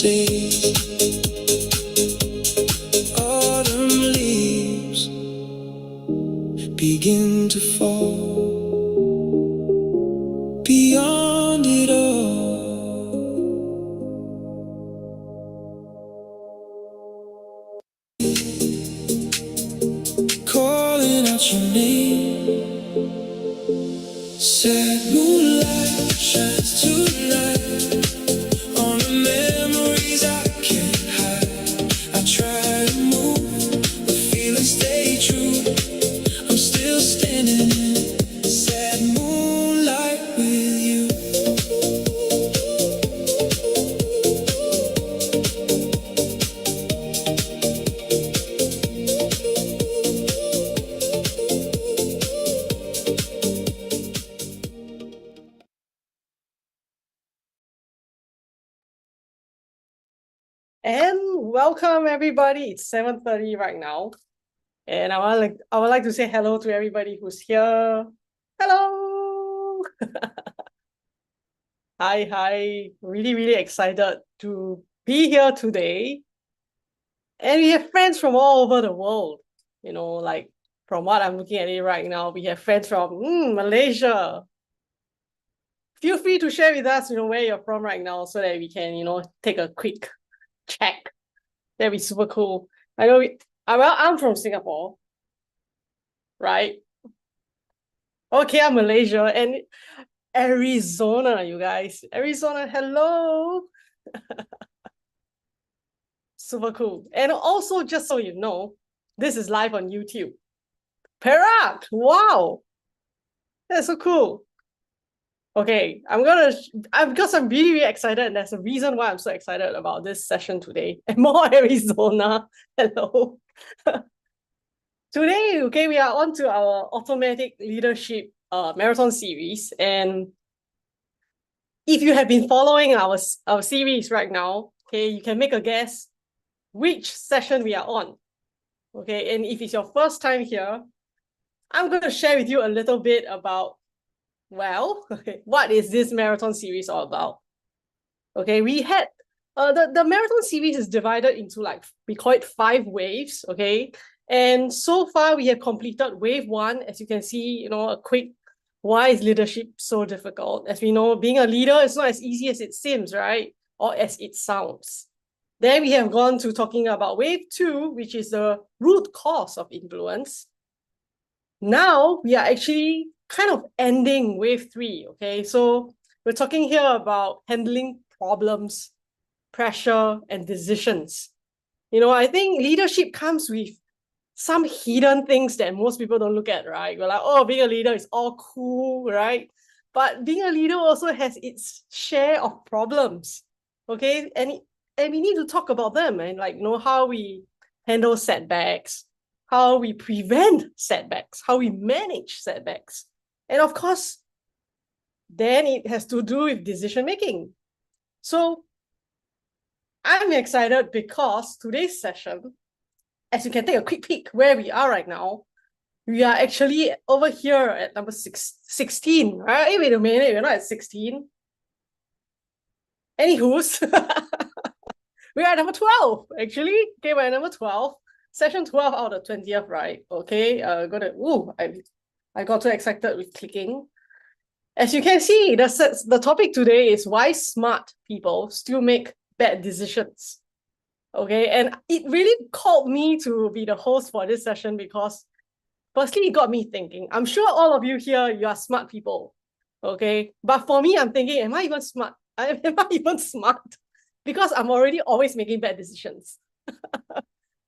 days, autumn leaves begin to fall. Beyond it all, calling out your name. Sad moonlight shines tonight on the memories I can't hide. I try to move, but feelings stay true. I'm still standing in sad moonlight with you. And welcome everybody. It's 7:30 right now. And I would like to say hello to everybody who's here. Hello. Hi. Really excited to be here today. And we have friends from all over the world. Like from what I'm looking at it right now, we have friends from Malaysia. Feel free to share with us, where you're from right now so that we can, take a quick check. That'd be super cool. I know I'm from Singapore, right? Okay, I'm Malaysia and Arizona, you guys. Arizona, hello. Super cool. And also, just so you know, this is live on YouTube. Perak, wow. That's so cool. Okay, because I'm really excited, and there's a reason why I'm so excited about this session today. And more Arizona, hello. Today, okay, we are on to our automatic leadership marathon series. And if you have been following our series right now, okay, you can make a guess which session we are on. Okay, and if it's your first time here, I'm going to share with you a little bit about, what is this marathon series all about? Okay, we had the marathon series is divided into we call it 5 waves, okay? And so far we have completed wave 1, as you can see, a quick why is leadership so difficult? As we know, being a leader is not as easy as it seems, right? Or as it sounds. Then we have gone to talking about wave 2, which is the root cause of influence. Now we are actually kind of ending wave 3, okay? So we're talking here about handling problems, pressure, and decisions. I think leadership comes with some hidden things that most people don't look at, right? We're like, oh, being a leader is all cool, right? But being a leader also has its share of problems, okay? And we need to talk about them and how we handle setbacks, how we prevent setbacks, how we manage setbacks. And of course, then it has to do with decision making. So I'm excited because today's session, as you can take a quick peek where we are right now, we are actually over here at number 16, right? Hey, wait a minute, we're not at 16. Anywho's, we're at number 12, actually. Okay, we're at number 12. Session 12 out of 20th, right? Okay, I got too excited with clicking. As you can see, the topic today is why smart people still make bad decisions. Okay, and it really called me to be the host for this session because firstly, it got me thinking. I'm sure all of you here, you are smart people. Okay, but for me, I'm thinking, am I even smart? Am I even smart? Because I'm already always making bad decisions.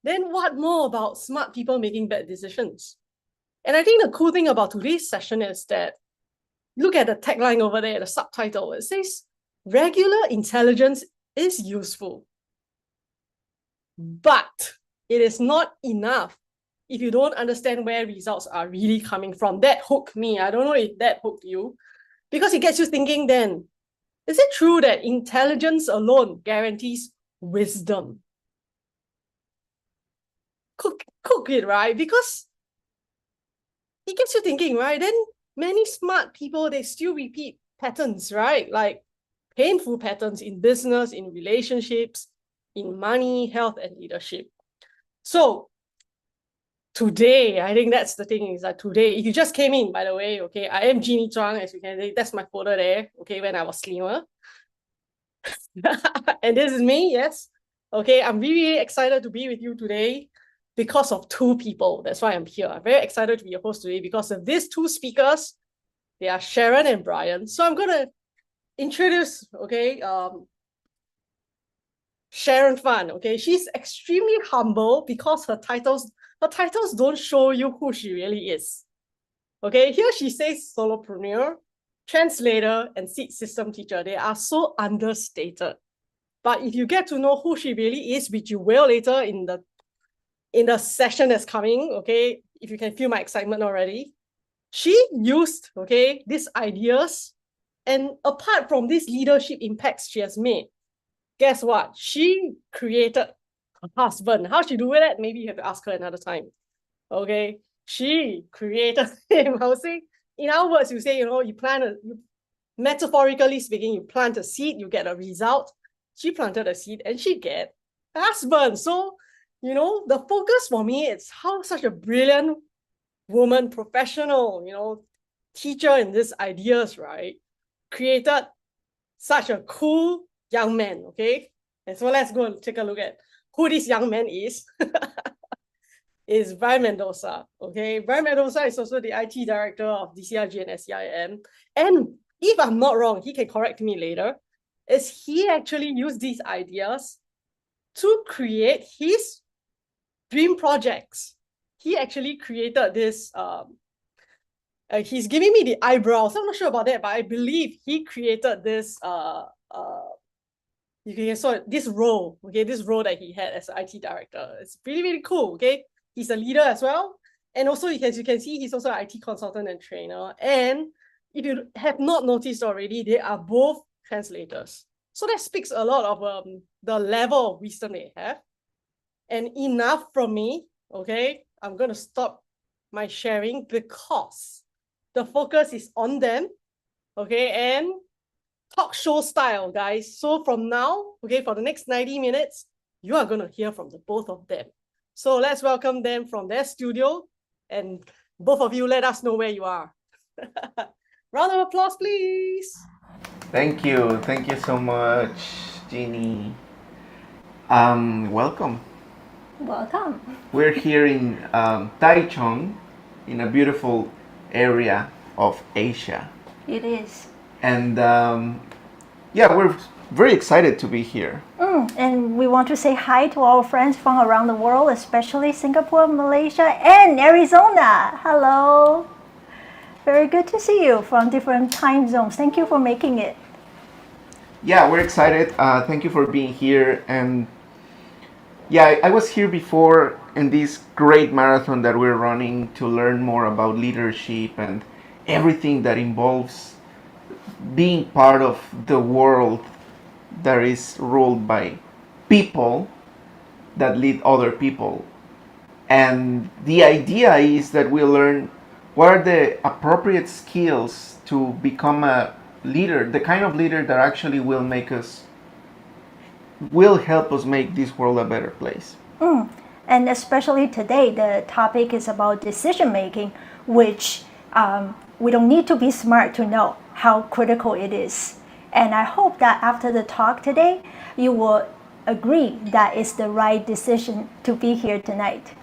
Then what more about smart people making bad decisions? And I think the cool thing about today's session is that, look at the tagline over there, the subtitle. It says, regular intelligence is useful, but it is not enough if you don't understand where results are really coming from. That hooked me. I don't know if that hooked you, because it gets you thinking then, is it true that intelligence alone guarantees wisdom? Cook it, right? Because it gets you thinking, right? Then many smart people, they still repeat patterns, right? Like painful patterns in business, in relationships, in money, health, and leadership. So today, I think that's the thing is that today, if you just came in, by the way, okay, I am Jeannie Zhuang, as you can see, that's my photo there, okay, when I was slimmer. And this is me, yes. Okay, I'm really excited to be with you today because of two people. That's why I'm here. I'm very excited to be your host today because of these two speakers. They are Sharon and Brian. So I'm going to introduce, okay, Sharon Fan, okay? She's extremely humble because her titles don't show you who she really is. Okay, here she says solopreneur, translator, and seed system teacher. They are so understated. But if you get to know who she really is, which you will later in the session that's coming, okay, if you can feel my excitement already, she used, okay, these ideas, and apart from these leadership impacts she has made, guess what? She created her husband. How she do that? Maybe you have to ask her another time. Okay, she created him. I would say, in our words, you say, metaphorically speaking, you plant a seed, you get a result. She planted a seed and she get a husband. So, the focus for me is how such a brilliant woman, professional, teacher in these ideas, right, created such a cool young man, okay? And so let's go and take a look at who this young man is. Is Brian Mendoza, okay? Brian Mendoza is also the IT director of DCRG and SCIM. And if I'm not wrong, he can correct me later, is he actually used these ideas to create his dream projects. He actually created this, he's giving me the eyebrows. I'm not sure about that, but I believe he created this, this role, okay, this role that he had as an IT director. It's really, really cool, okay? He's a leader as well. And also, as you can see, he's also an IT consultant and trainer. And if you have not noticed already, they are both translators. So that speaks a lot of the level of wisdom they have. And enough from me, okay? I'm going to stop my sharing because the focus is on them, okay? And talk show style, guys. So from now, okay, for the next 90 minutes, you are going to hear from the both of them. So let's welcome them from their studio, and both of you let us know where you are. Round of applause, please. Thank you so much, Jeannie. Welcome. Welcome. We're here in Taichung, in a beautiful area of Asia. It is. And we're very excited to be here. And we want to say hi to our friends from around the world, especially Singapore, Malaysia, and Arizona. Hello. Very good to see you from different time zones. Thank you for making it. Yeah, we're excited. Thank you for being here. And yeah, I was here before in this great marathon that we're running to learn more about leadership and everything that involves being part of the world that is ruled by people that lead other people. And the idea is that we learn what are the appropriate skills to become a leader, the kind of leader that actually will help us make this world a better place. And especially today, the topic is about decision making, which we don't need to be smart to know how critical it is. And I hope that after the talk today, you will agree that it's the right decision to be here tonight.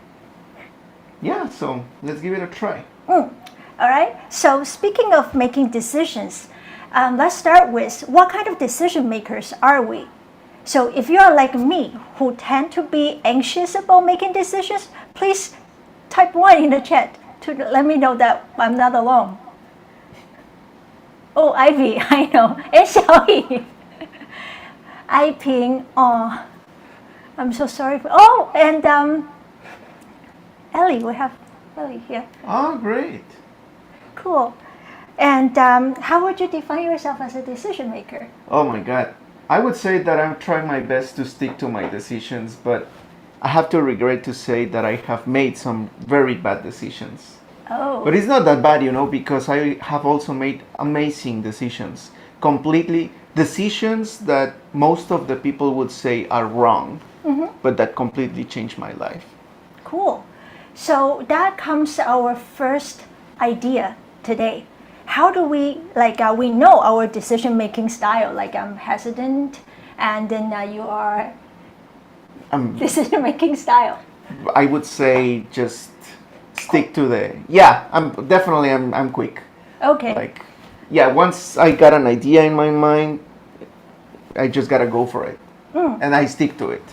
Yeah, so let's give it a try. All right. So speaking of making decisions, let's start with what kind of decision makers are we? So if you are like me, who tend to be anxious about making decisions, please type 1 in the chat to let me know that I'm not alone. Oh, Ivy, I know. And Xiaoyi. I Ping. Oh, I'm so sorry. And Ellie, we have Ellie here. Oh, great. Cool. And how would you define yourself as a decision maker? Oh my God. I would say that I'm trying my best to stick to my decisions, but I have to regret to say that I have made some very bad decisions. Oh. But it's not that bad, because I have also made amazing decisions, completely decisions that most of the people would say are wrong, but that completely changed my life. Cool. So that comes our first idea today. How do we, we know our decision-making style, like I'm hesitant, and then you are decision-making style. I would say just stick to the, yeah, I'm quick. Okay. Like, yeah, once I got an idea in my mind, I just gotta go for it. And I stick to it.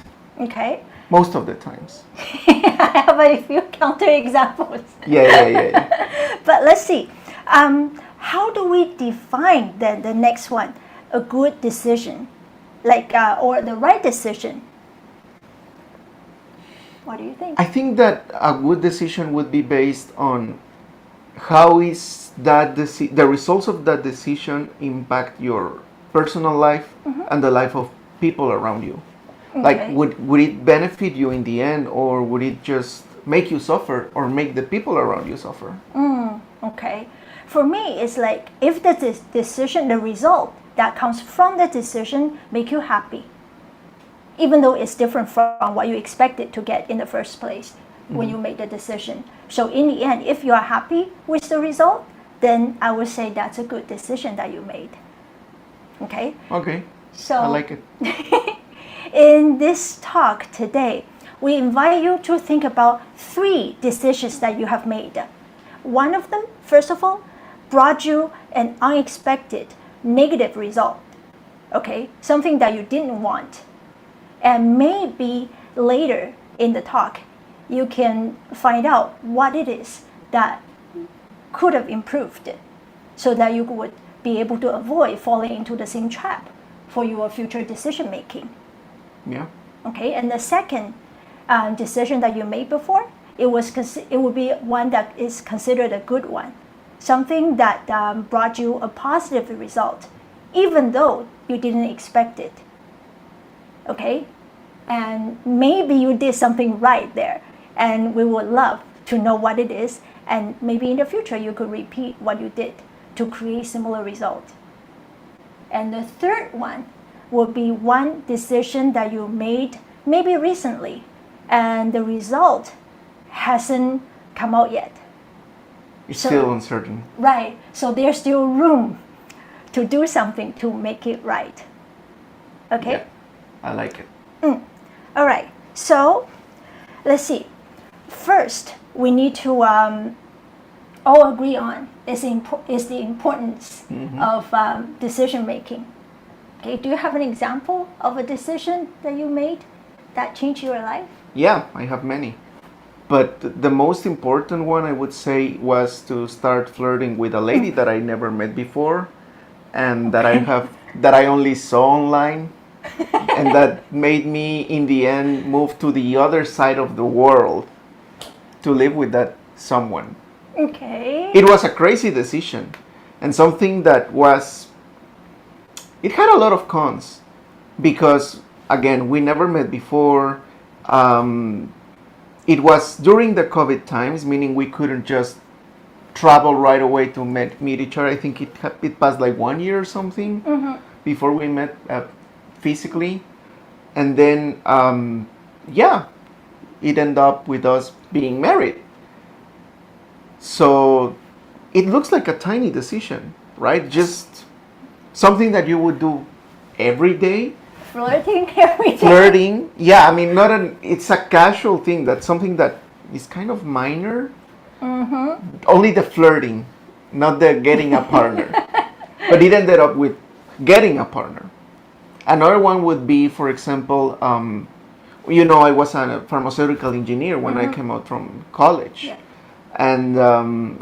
Okay. Most of the times. I have a few counter examples. Yeah. But let's see. How do we define the next one? A good decision, or the right decision? What do you think? I think that a good decision would be based on how is that the results of that decision impact your personal life and the life of people around you. Okay. Like, would it benefit you in the end, or would it just make you suffer or make the people around you suffer? Okay. For me, it's like if the decision, the result that comes from the decision make you happy, even though it's different from what you expected to get in the first place when you make the decision. So in the end, if you are happy with the result, then I would say that's a good decision that you made. Okay? Okay. So I like it. in this talk today, we invite you to think about 3 decisions that you have made. One of them, first of all, brought you an unexpected negative result. Okay? Something that you didn't want. And maybe later in the talk, you can find out what it is that could have improved it, so that you would be able to avoid falling into the same trap for your future decision making. Yeah. Okay, and the second decision that you made before, it would be one that is considered a good one, something that brought you a positive result, even though you didn't expect it. Okay, and maybe you did something right there, and we would love to know what it is, and maybe in the future you could repeat what you did to create similar result. And the third one would be one decision that you made maybe recently, and the result hasn't come out yet. It's still uncertain. Right, so there's still room to do something to make it right. Okay? Yeah, I like it. All right, so let's see. First, we need to all agree on is the importance of decision making. Okay, do you have an example of a decision that you made that changed your life? Yeah, I have many. But the most important one, I would say, was to start flirting with a lady that I never met before, and that I only saw online, and that made me in the end move to the other side of the world to live with that someone. Okay. It was a crazy decision, and something that it had a lot of cons, because again, we never met before. It was during the COVID times, meaning we couldn't just travel right away to meet each other. I think it passed like 1 year or something before we met physically. And then, it ended up with us being married. So it looks like a tiny decision, right? Just something that you would do every day. Flirting every day. Flirting, yeah. I mean, it's a casual thing. That's something that is kind of minor. Only the flirting, not the getting a partner. But it ended up with getting a partner. Another one would be, for example, I was a pharmaceutical engineer when I came out from college. Yeah. And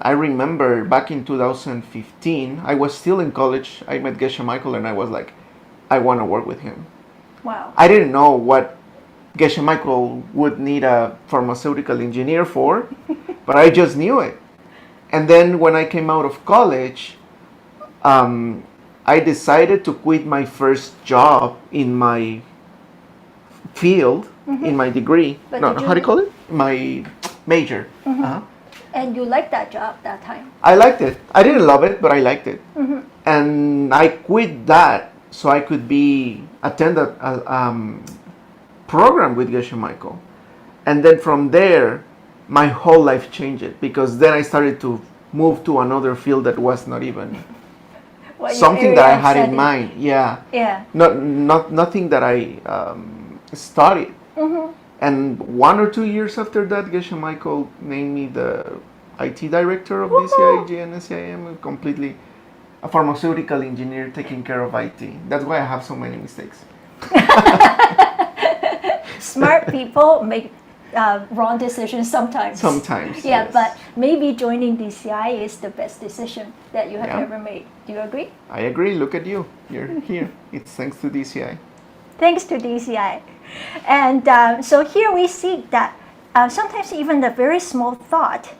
I remember back in 2015, I was still in college. I met Geshe Michael, and I was like, I want to work with him. Wow. I didn't know what Geshe Michael would need a pharmaceutical engineer for, but I just knew it. And then when I came out of college, I decided to quit my first job in my field, in my degree. But No, how do you call it? My major. And you liked that job that time? I liked it. I didn't love it, but I liked it. And I quit that so I could attend a program with Geshe Michael. And then from there, my whole life changed, because then I started to move to another field that was not even What your something that I area of had in study. mind. Yeah. Yeah. Nothing that I studied. And 1 or 2 years after that, Geshe Michael named me the IT director of DCIG and SCIM, completely a pharmaceutical engineer taking care of IT. That's why I have so many mistakes. Smart people make wrong decisions sometimes. Sometimes. Yeah, yes. but maybe joining DCI is the best decision that you have Yeah. ever made. Do you agree? I agree. Look at you. You're here. It's thanks to DCI. Thanks to DCI. And so here we see that sometimes even a very small thought,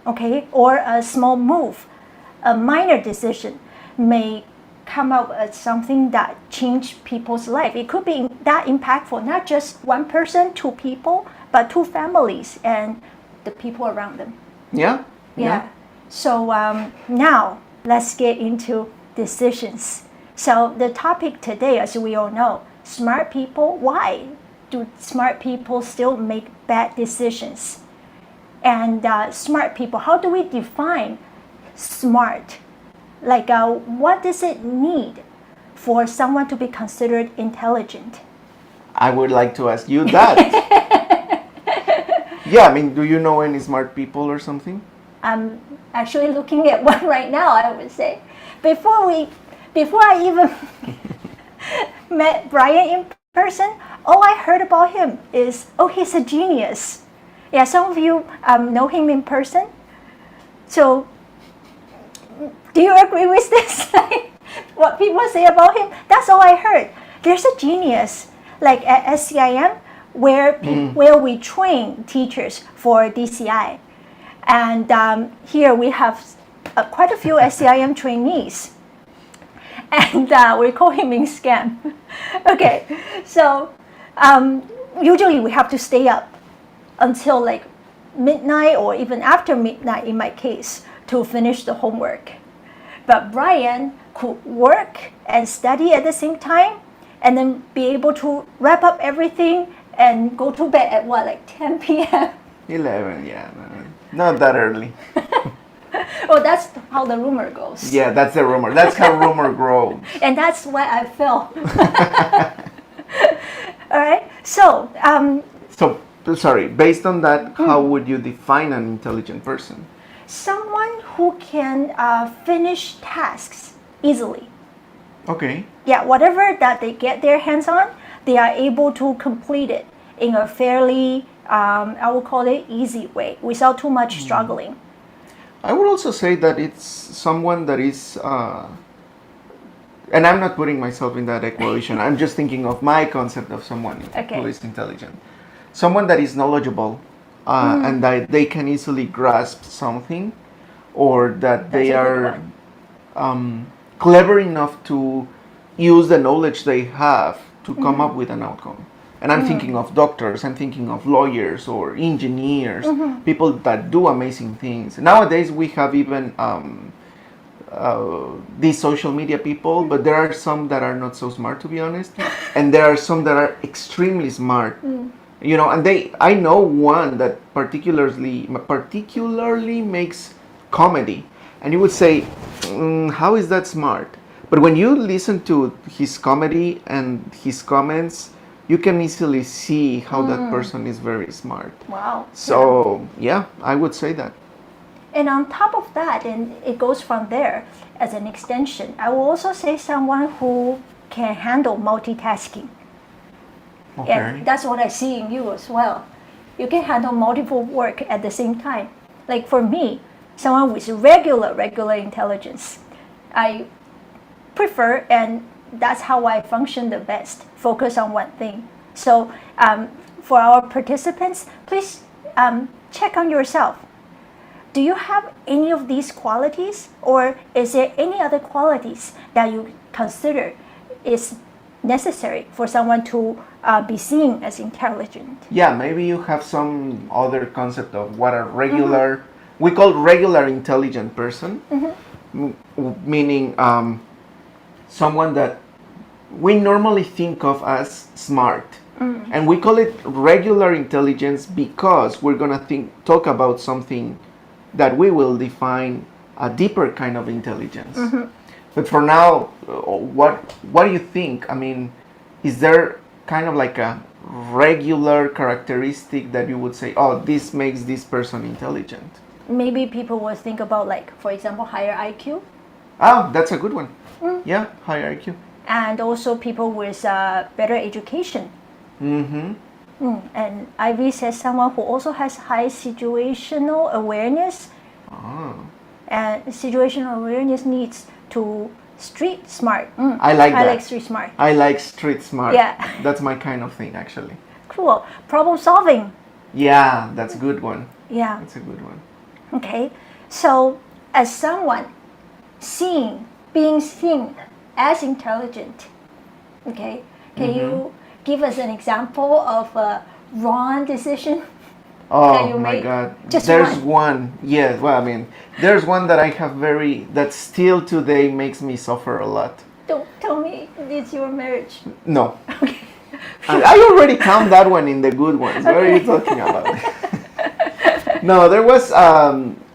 okay, or a small move, a minor decision may come out as something that changed people's life. It could be that impactful, not just one person, two people, but two families and the people around them. Yeah. Yeah. So now let's get into decisions. So the topic today, as we all know, smart people. Why do smart people still make bad decisions? And smart people, how do we define smart? Like, what does it need for someone to be considered intelligent? I would like to ask you that. Yeah, I mean, do you know any smart people or something? I'm actually looking at one right now, I would say. Before I even met Brian in person, all I heard about him is, oh, he's a genius. Yeah, some of you know him in person. So, do you agree with this? What people say about him? That's all I heard. There's a genius, like at SCIM, where we train teachers for DCI. And here we have quite a few SCIM trainees. And we call him in scam. Okay, so usually we have to stay up until like midnight or even after midnight in my case to finish the homework. But Brian could work and study at the same time and then be able to wrap up everything and go to bed at what, like 10 p.m.? 11, yeah. No, not that early. Well, that's how the rumor goes. Yeah, that's the rumor. That's how rumor grows. And that's what I felt. All right. So, So, sorry, based on that, how would you define an intelligent person? someone who can finish tasks easily. Okay. Yeah, whatever that they get their hands on, they are able to complete it in a fairly, I would call it easy way, without too much struggling. I would also say that it's someone that is, and I'm not putting myself in that equation. I'm just thinking of my concept of someone Okay. who is intelligent. Someone that is knowledgeable and that they can easily grasp something, or that they That's a good are one. clever enough to use the knowledge they have to come up with an outcome. And I'm thinking of doctors, I'm thinking of lawyers or engineers, people that do amazing things. Nowadays we have even these social media people, but there are some that are not so smart, to be honest, and there are some that are extremely smart. You know, and I know one that particularly makes comedy, and you would say, how is that smart? But when you listen to his comedy and his comments, you can easily see how that person is very smart. Wow. So yeah, I would say that. And on top of that, and it goes from there as an extension, I will also say someone who can handle multitasking. Okay. And that's what I see in you as well. You can handle multiple work at the same time. Like for me, someone with regular intelligence, I prefer, and that's how I function the best, focus on one thing. So for our participants, please check on yourself. Do you have any of these qualities, or is there any other qualities that you consider is necessary for someone to be seen as intelligent? Yeah, maybe you have some other concept of what a regular, we call regular intelligent person, meaning someone that we normally think of as smart. And we call it regular intelligence because we're going to talk about something that we will define a deeper kind of intelligence. But for now, what do you think? I mean, is there kind of like a regular characteristic that you would say, oh, this makes this person intelligent? Maybe people will think about, like, for example, higher IQ. Oh, that's a good one. Yeah, higher IQ. And also people with better education. And Ivy says someone who also has high situational awareness. And situational awareness needs to street smart. I like that. I like street smart. I like street smart. Yeah. That's my kind of thing, actually. Cool. Problem solving. Yeah, that's a good one. Yeah. That's a good one. Okay. So as someone being seen as intelligent, okay, can you give us an example of a wrong decision? Oh my God. Just there's one. Yeah, well, I mean, there's one that I have that still today makes me suffer a lot. Don't tell me it's your marriage. No. Okay. I already count that one in the good ones. What are you talking about? No, there was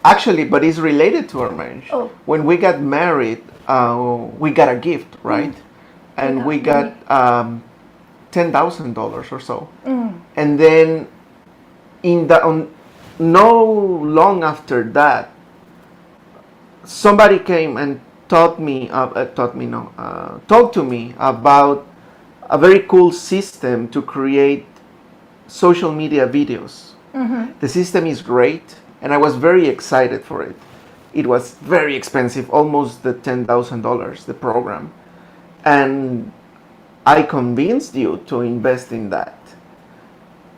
actually, but it's related to our marriage. Oh. When we got married, we got a gift, right? And we got $10,000 or so. And then no long after that, somebody came and talked to me about a very cool system to create social media videos. The system is great, and I was very excited for it. It was very expensive, almost the $10,000, the program. And I convinced you to invest in that.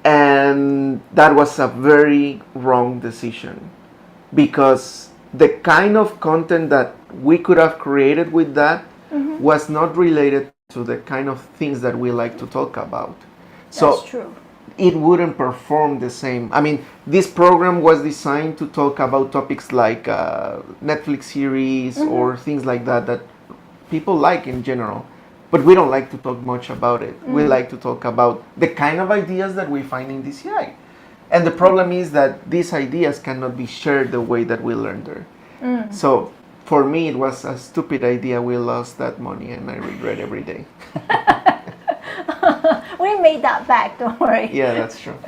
And that was a very wrong decision, because the kind of content that we could have created with that was not related to the kind of things that we like to talk about. So That's true. it wouldn't perform the same. I mean, this program was designed to talk about topics like Netflix series or things like that people like in general. But we don't like to talk much about it. We like to talk about the kind of ideas that we find in DCI. And the problem is that these ideas cannot be shared the way that we learned there. So for me, it was a stupid idea. We lost that money, and I regret every day. We made that back, don't worry. Yeah, that's true.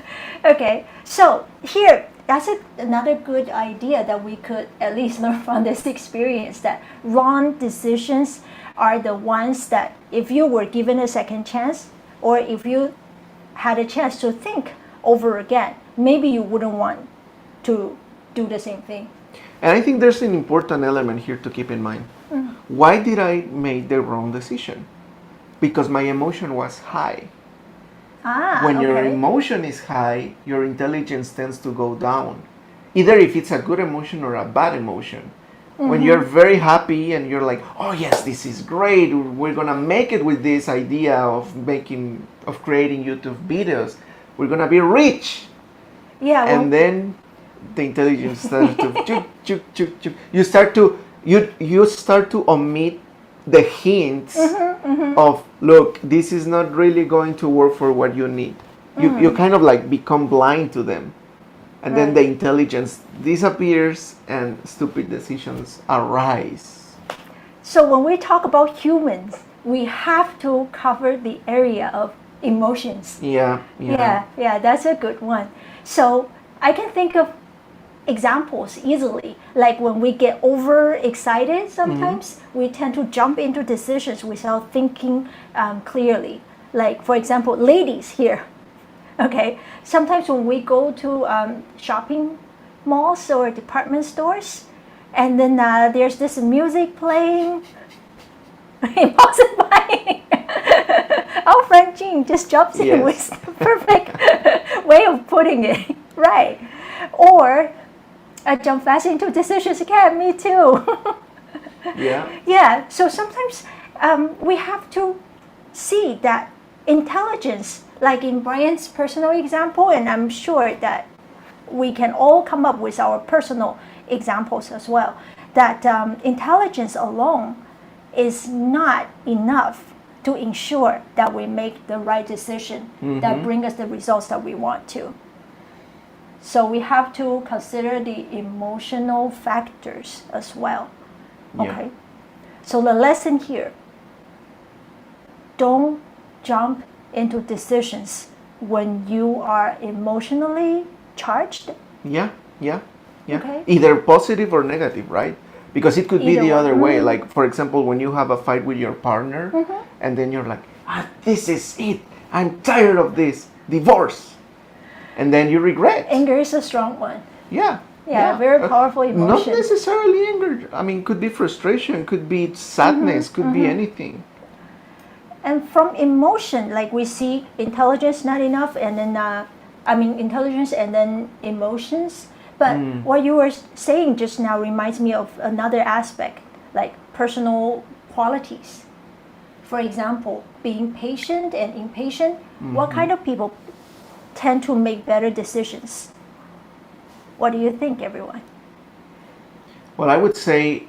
Okay, so here, that's another good idea that we could at least learn from this experience, that wrong decisions are the ones that if you were given a second chance, or if you had a chance to think over again, maybe you wouldn't want to do the same thing. And I think there's an important element here to keep in mind. Why did I make the wrong decision? Because my emotion was high. When your emotion is high, your intelligence tends to go down. Either if it's a good emotion or a bad emotion. When you're very happy and you're like, oh yes, this is great, we're gonna make it with this idea of creating YouTube videos, we're gonna be rich. Yeah. And then the intelligence starts to you start to omit the hints of, look, this is not really going to work for what you need. You kind of like become blind to them. And then the intelligence disappears and stupid decisions arise. So when we talk about humans, we have to cover the area of emotions. Yeah, That's a good one. So I can think of examples easily. Like when we get overexcited, sometimes we tend to jump into decisions without thinking clearly. Like, for example, ladies here. Okay, sometimes when we go to shopping malls or department stores, and then there's this music playing, impulsive buying. Our friend Jean just jumps in with the perfect way of putting it, right? Or I jump fast into decisions again, me too. Yeah, so sometimes we have to see that intelligence, like in Brian's personal example, and I'm sure that we can all come up with our personal examples as well, that intelligence alone is not enough to ensure that we make the right decision that bring us the results that we want to. So we have to consider the emotional factors as well. Okay. So the lesson here, don't jump into decisions when you are emotionally charged. Yeah. Okay. Either positive or negative, right? Because it could be Either the one. other way. Like, for example, when you have a fight with your partner, and then you're like, this is it. I'm tired of this. Divorce. And then you regret. Anger is a strong one. Yeah. Yeah, very powerful Not emotion. necessarily anger. I mean, could be frustration, could be sadness, could be anything. And from emotion, like we see intelligence not enough, and then intelligence and then emotions. But what you were saying just now reminds me of another aspect, like personal qualities. For example, being patient and impatient. What kind of people tend to make better decisions? What do you think, everyone? Well, I would say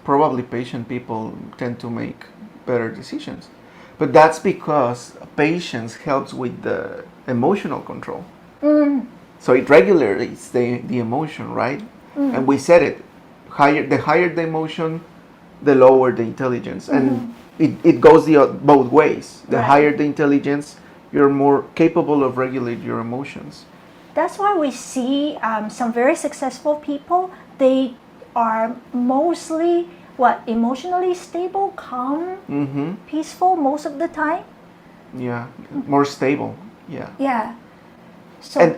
probably patient people tend to make better decisions. But that's because patience helps with the emotional control. So it regulates the emotion, right? And we said it, the higher the emotion, the lower the intelligence. And it goes both ways. The higher the intelligence, you're more capable of regulating your emotions. That's why we see some very successful people, they are mostly emotionally stable, calm, peaceful most of the time. Yeah, more stable. Yeah. Yeah. So And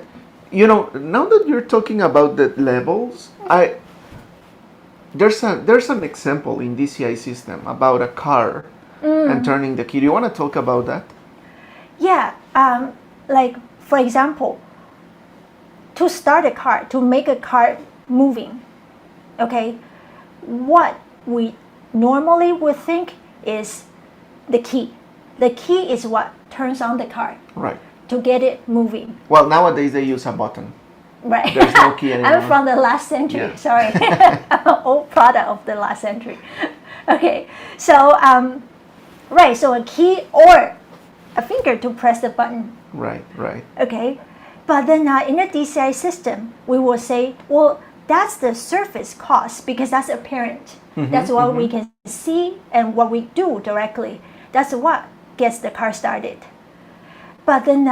now that you're talking about the levels, there's an example in DCI system about a car and turning the key. Do you want to talk about that? yeah, like for example, to start a car, to make a car moving, okay, what we normally would think is the key. The key is what turns on the car Right. to get it moving. Well, nowadays they use a button. Right. There's no key anymore. I'm from the last century. Yeah. Sorry, I'm an old product of the last century. Okay, so right, so a key or a finger to press the button. Right. Okay, but then in a DCI system, we will say, well, that's the surface cost because that's apparent. That's what we can see and what we do directly. That's what gets the car started. But then,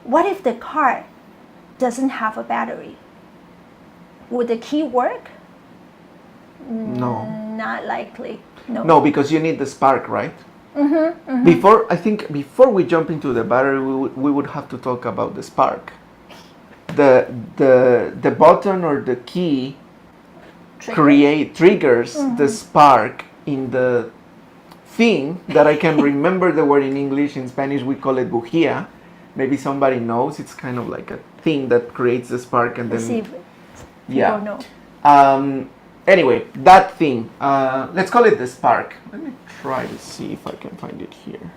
what if the car doesn't have a battery? Would the key work? No. Not likely. No. No, because you need the spark, right? Before we jump into the battery, we would have to talk about the spark. The button or the key triggers the spark in the thing that I can remember the word in English. In Spanish we call it bujía. Maybe somebody knows. It's kind of like a thing that creates the spark and Let's see then if people know. Anyway, that thing, let's call it the spark. Let me try to see if I can find it here.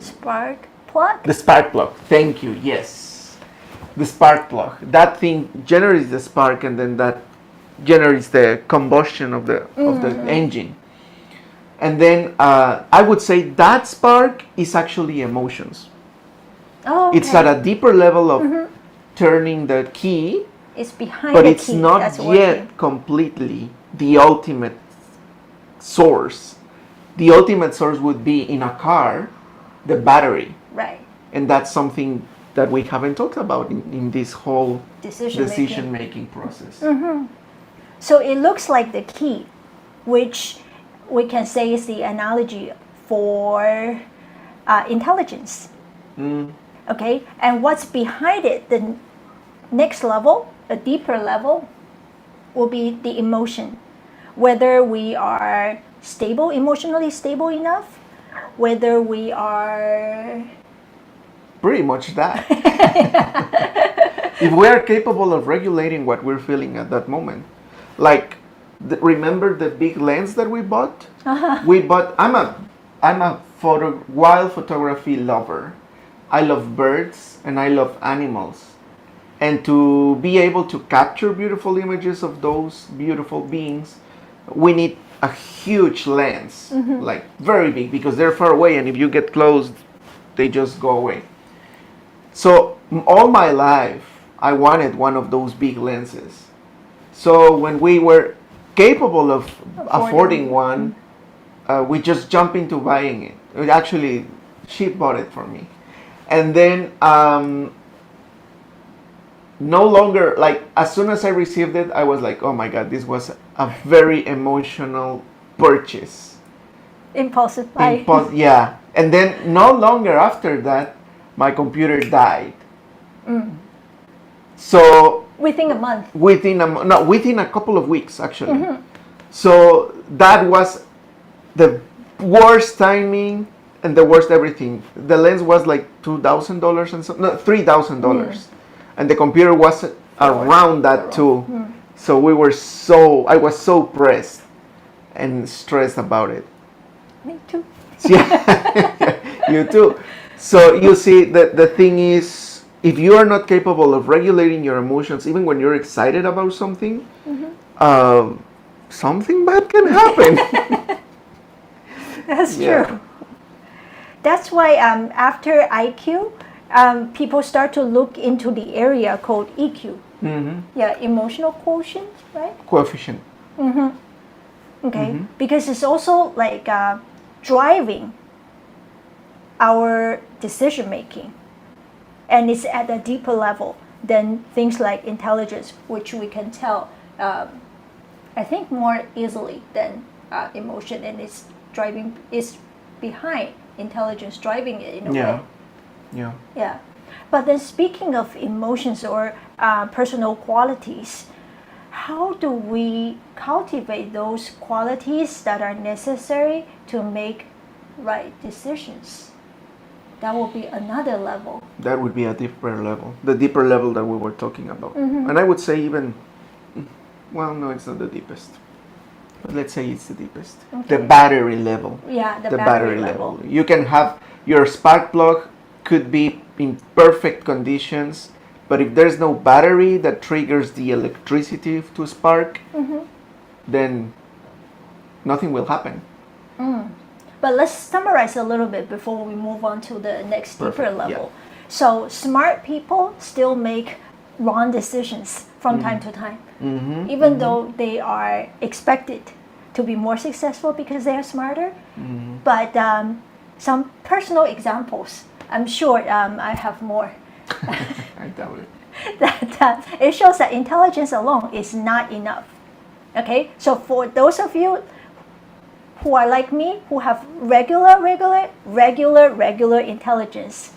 Spark plug? The spark plug. Thank you. Yes. The spark plug. That thing generates the spark and then that generates the combustion of the engine. And then I would say that spark is actually emotions. Oh, okay. It's at a deeper level of turning the key, It's behind but the it's key not that's yet working. completely the ultimate source. The ultimate source would be in a car, the battery. Right. And that's something that we haven't talked about in this whole Decision decision-making process. So it looks like the key, which we can say is the analogy for intelligence. Okay, and what's behind it, the next level, a deeper level, will be the emotion. Whether we are stable, emotionally stable enough, whether we are... Pretty much that. If we are capable of regulating what we're feeling at that moment. Like, remember the big lens that we bought? We bought, I'm a wild photography lover. I love birds and I love animals. And to be able to capture beautiful images of those beautiful beings, we need a huge lens, like very big, because they're far away, and if you get close, they just go away. So all my life, I wanted one of those big lenses. So when we were capable of affording one, we just jumped into buying it. Actually, she bought it for me. And then no longer, like, as soon as I received it, I was like, oh my God, this was a very emotional purchase. Impulsive buy. Yeah. And then no longer after that, my computer died. So Within a month. within a couple of weeks, actually. So that was the worst timing and the worst everything. The lens was like $2,000 and something, no, $3,000, and the computer was around that too. So I was so pressed and stressed about it. Me too. Yeah, you too. So you see, the thing is, if you are not capable of regulating your emotions, even when you're excited about something, something bad can happen. That's Yeah. true. That's why after IQ, people start to look into the area called EQ. Yeah, emotional quotient, right? Coefficient. Okay, because it's also like driving our decision making, and it's at a deeper level than things like intelligence, which we can tell, I think, more easily than emotion, and it's behind intelligence driving it in a way. Yeah. Yeah. But then speaking of emotions or personal qualities, how do we cultivate those qualities that are necessary to make right decisions? That will be another level. That would be a deeper level. The deeper level that we were talking about. And I would say even, well, no, it's not the deepest. But let's say it's the deepest. Okay. The battery level. Yeah, the battery level. You can have your spark plug could be in perfect conditions, but if there's no battery that triggers the electricity to spark, then nothing will happen. But let's summarize a little bit before we move on to the next deeper Perfect, level. So smart people still make wrong decisions from time to time, even though they are expected to be more successful because they are smarter. But some personal examples, I'm sure I have more. I doubt it. That it shows that intelligence alone is not enough. Okay, so for those of you who are like me, who have regular intelligence,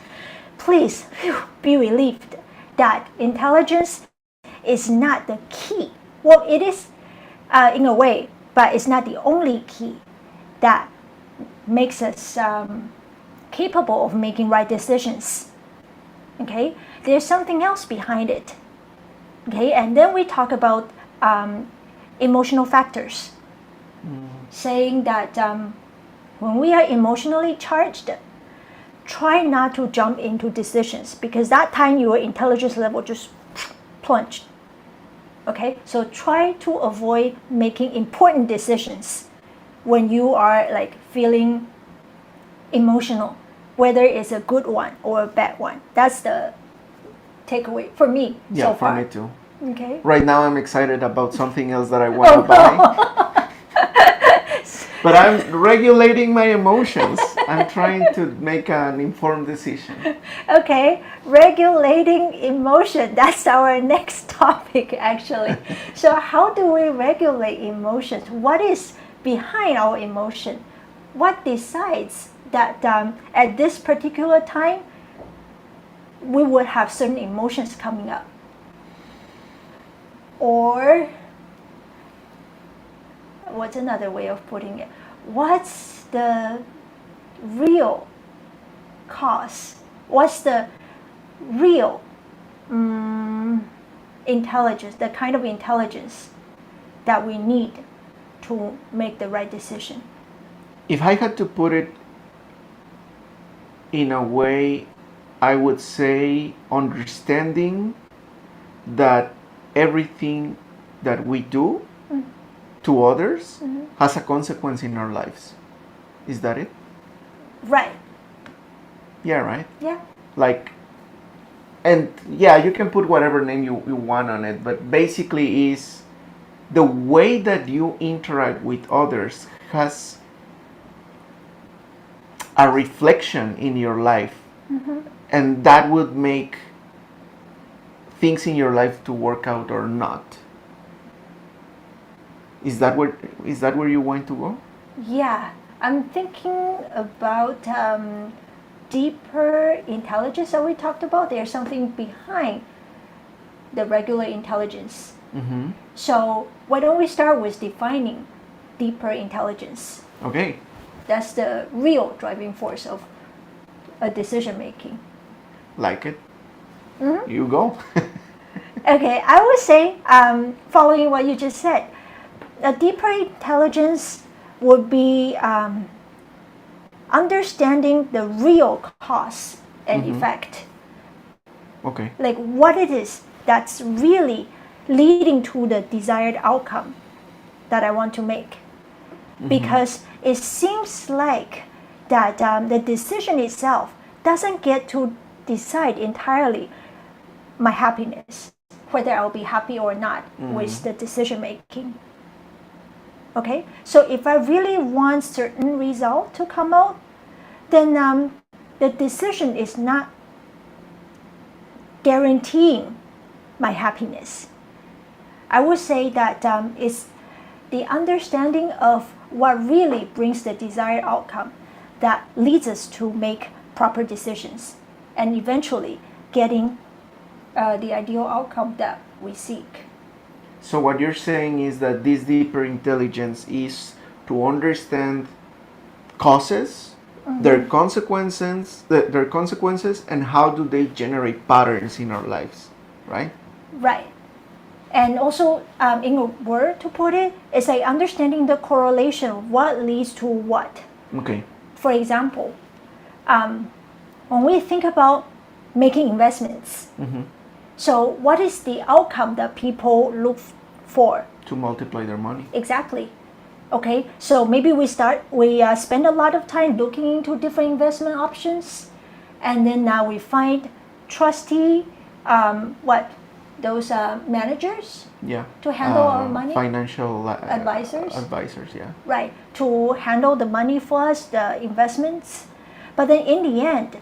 please be relieved that intelligence is not the key. Well, it is in a way, but it's not the only key that makes us capable of making right decisions. Okay, there's something else behind it. Okay, and then we talk about emotional factors, saying that when we are emotionally charged, try not to jump into decisions because that time your intelligence level just plunged. Okay, so try to avoid making important decisions when you are like feeling emotional, whether it's a good one or a bad one. That's the takeaway for me so far. For me too. Okay. Right now I'm excited about something else that I want to buy. But I'm regulating my emotions. I'm trying to make an informed decision. Okay, regulating emotion. That's our next topic, actually. So, how do we regulate emotions? What is behind our emotion? What decides that at this particular time we would have certain emotions coming up? Or, what's another way of putting it? What's the real cause? What's the real intelligence, the kind of intelligence that we need to make the right decision? If I had to put it in a way, I would say understanding that everything that we do to others has a consequence in our lives. Is that it? Right. Yeah, right? Yeah. Like, and yeah, you can put whatever name you want on it, but basically is the way that you interact with others has a reflection in your life, and that would make things in your life to work out or not. Is that where you want to go? Yeah. I'm thinking about deeper intelligence that we talked about. There's something behind the regular intelligence. Mm-hmm. So why don't we start with defining deeper intelligence? Okay. That's the real driving force of a decision making. Like it. You go. Okay, I would say, following what you just said, a deeper intelligence would be understanding the real cause and effect. Okay. Like what it is that's really leading to the desired outcome that I want to make. Because it seems like that the decision itself doesn't get to decide entirely my happiness, whether I'll be happy or not with the decision making. Okay, so if I really want certain result to come out, then the decision is not guaranteeing my happiness. I would say that it's the understanding of what really brings the desired outcome that leads us to make proper decisions and eventually getting the ideal outcome that we seek. So what you're saying is that this deeper intelligence is to understand causes, their consequences, and how do they generate patterns in our lives, right? Right. And also, in a word to put it, it's like understanding the correlation, what leads to what. Okay. For example, when we think about making investments, so what is the outcome that people look for? To multiply their money. Exactly. Okay, so maybe we spend a lot of time looking into different investment options, and then now we find trustee, those managers Yeah. to handle our money, Financial Advisors? Advisors, yeah. right, to handle the money for us, the investments. But then in the end,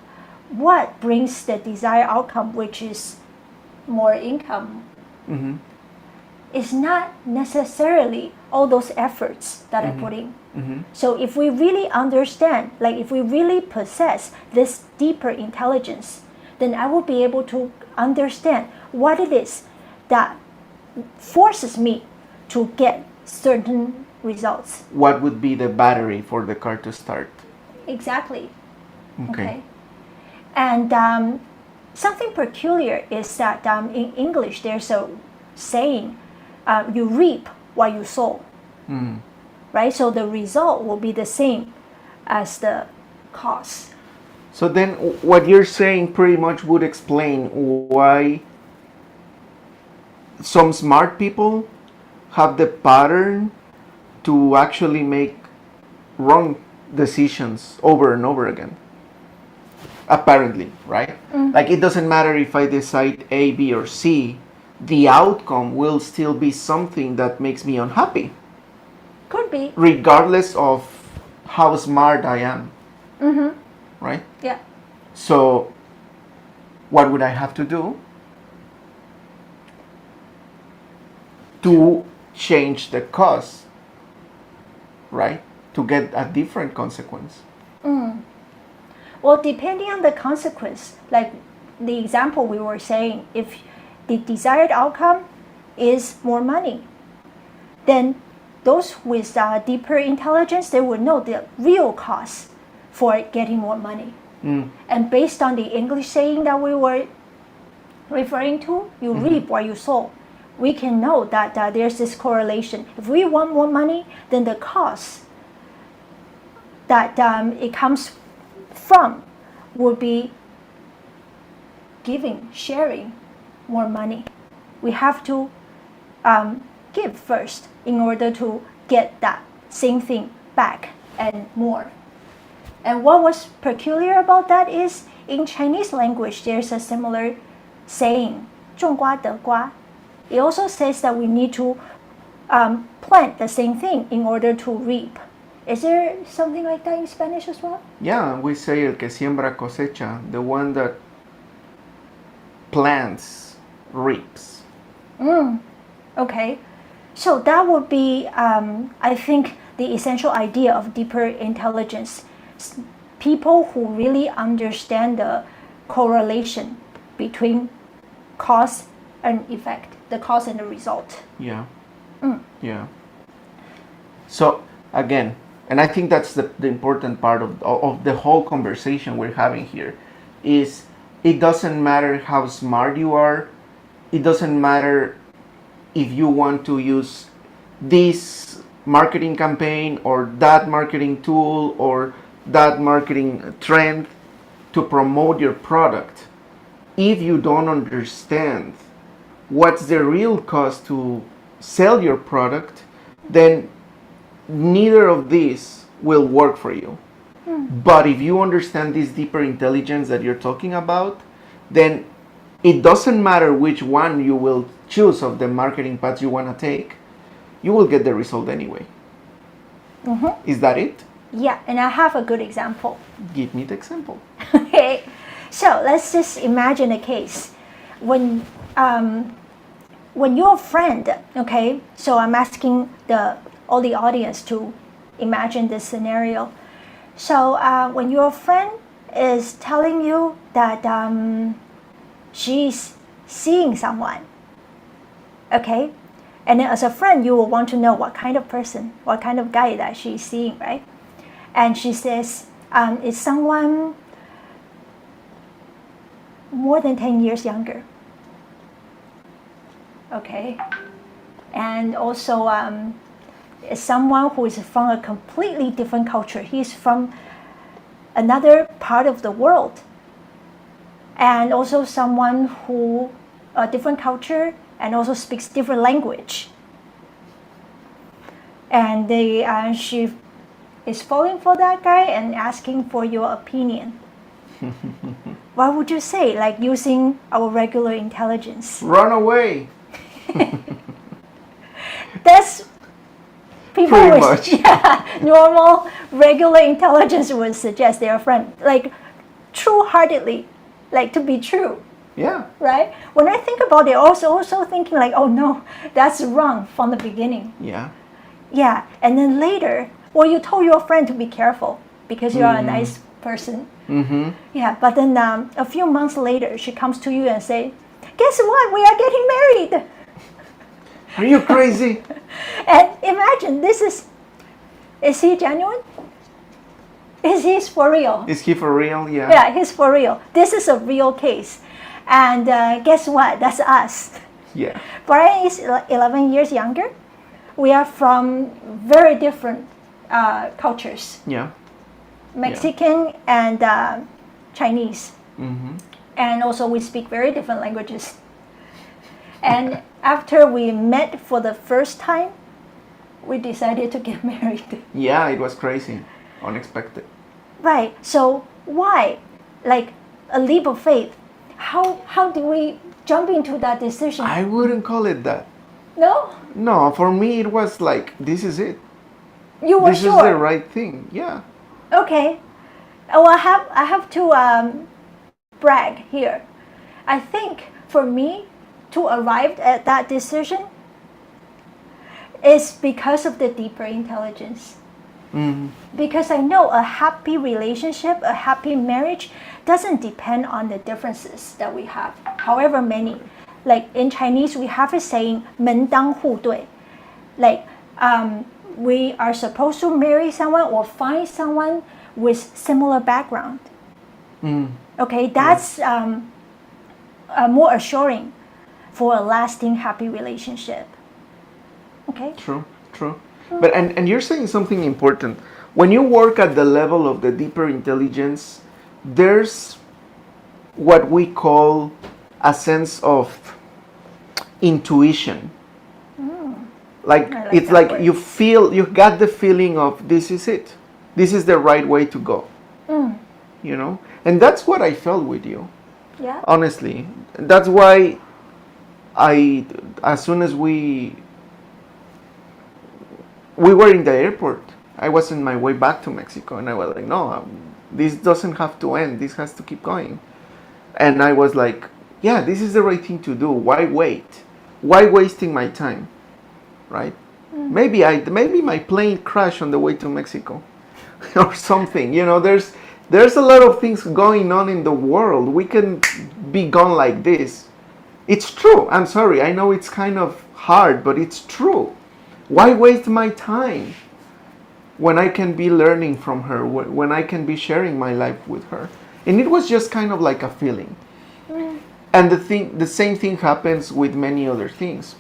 what brings the desired outcome, which is more income, is not necessarily all those efforts that I put in. So if we really understand, like if we really possess this deeper intelligence, then I will be able to understand what it is that forces me to get certain results. What would be the battery for the car to start? Exactly. Okay. And something peculiar is that in English there's a saying, you reap what you sow. Right? So the result will be the same as the cause. So then what you're saying pretty much would explain why some smart people have the pattern to actually make wrong decisions over and over again. Apparently, right? Like it doesn't matter if I decide A, B, or C, the outcome will still be something that makes me unhappy. Could be. Regardless of how smart I am. Right? Yeah. So, what would I have to do to change the cause? Right? To get a different consequence. Well, depending on the consequence, like the example we were saying, if the desired outcome is more money, then those with deeper intelligence, they would know the real cost for getting more money. And based on the English saying that we were referring to, you reap what you sow. We can know that there's this correlation. If we want more money, then the cost that it comes from would be sharing more money. We have to give first in order to get that same thing back and more. And what was peculiar about that is in Chinese language, there's a similar saying, 种瓜得瓜. It also says that we need to plant the same thing in order to reap. Is there something like that in Spanish as well? Yeah, we say el que siembra cosecha, the one that plants reaps. Okay. So that would be, I think, the essential idea of deeper intelligence. People who really understand the correlation between cause and effect, the cause and the result. Yeah. Yeah. So again, and I think that's the important part of the whole conversation we're having here, is it doesn't matter how smart you are. It doesn't matter if you want to use this marketing campaign or that marketing tool or that marketing trend to promote your product. If you don't understand what's the real cost to sell your product, then neither of these will work for you. But if you understand this deeper intelligence that you're talking about, then it doesn't matter which one you will choose of the marketing paths you want to take, you will get the result anyway. Is that it? Yeah, and I have a good example. Give me the example. Okay, so let's just imagine a case when your friend, okay, so I'm asking all the audience to imagine this scenario. So when your friend is telling you that she's seeing someone, okay, and then as a friend you will want to know what kind of person, what kind of guy that she's seeing, right? And she says it's someone more than 10 years younger, okay, and also is someone who is from a completely different culture. He's from another part of the world, and also someone who a different culture and also speaks different language. And she is falling for that guy and asking for your opinion. What would you say, like using our regular intelligence? Run away. That's people Pretty with much. normal regular intelligence would suggest their friend, like true-heartedly, like to be true, Yeah. right? When I think about it, also thinking like, oh no, that's wrong from the beginning. Yeah. Yeah, and then later, well, you told your friend to be careful because you are a nice person. Yeah, but then a few months later, she comes to you and say, guess what? We are getting married. Are you crazy? And imagine, is he genuine? Is he for real? Is he for real? Yeah. Yeah, he's for real. This is a real case. And guess what? That's us. Yeah. Brian is 11 years younger. We are from very different cultures. Yeah. Mexican and Chinese. And also we speak very different languages. And after we met for the first time, we decided to get married. Yeah, it was crazy. Unexpected. Right. So why? Like a leap of faith. How do we jump into that decision? I wouldn't call it that. No? No, for me it was like, this is it. You were This sure? is the right thing. Yeah. Okay. Well, I have to brag here. I think for me to arrive at that decision is because of the deeper intelligence. Because I know a happy relationship, a happy marriage doesn't depend on the differences that we have, however many. Like in Chinese, we have a saying, 门当户对. Like we are supposed to marry someone or find someone with similar background. Okay, that's more assuring for a lasting happy relationship. Okay. True. But and you're saying something important. When you work at the level of the deeper intelligence, there's what we call a sense of intuition. Like, I like it's that like word. you got the feeling of this is it. This is the right way to go. You know? And that's what I felt with you. Yeah. Honestly. That's why as soon as we were in the airport, I was on my way back to Mexico, and I was like, no, this doesn't have to end. This has to keep going. And I was like, yeah, this is the right thing to do. Why wait? Why wasting my time? Right? Maybe my plane crashed on the way to Mexico or something. You know, there's a lot of things going on in the world. We can be gone like this. It's true. I'm sorry. I know it's kind of hard, but it's true. Why waste my time when I can be learning from her, when I can be sharing my life with her? And it was just kind of like a feeling. And the same thing happens with many other things.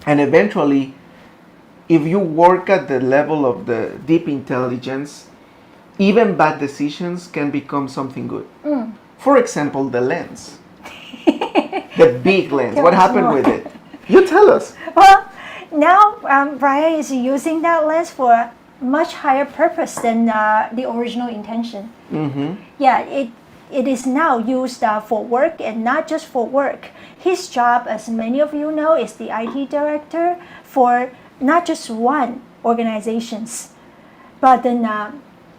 And eventually, if you work at the level of the deep intelligence, even bad decisions can become something good. For example, the lens. The big lens. Tell What us happened more. with it? You tell us. Well, now Brian is using that lens for a much higher purpose than the original intention. Yeah, it is now used for work, and not just for work. His job, as many of you know, is the IT director for not just one organizations, but then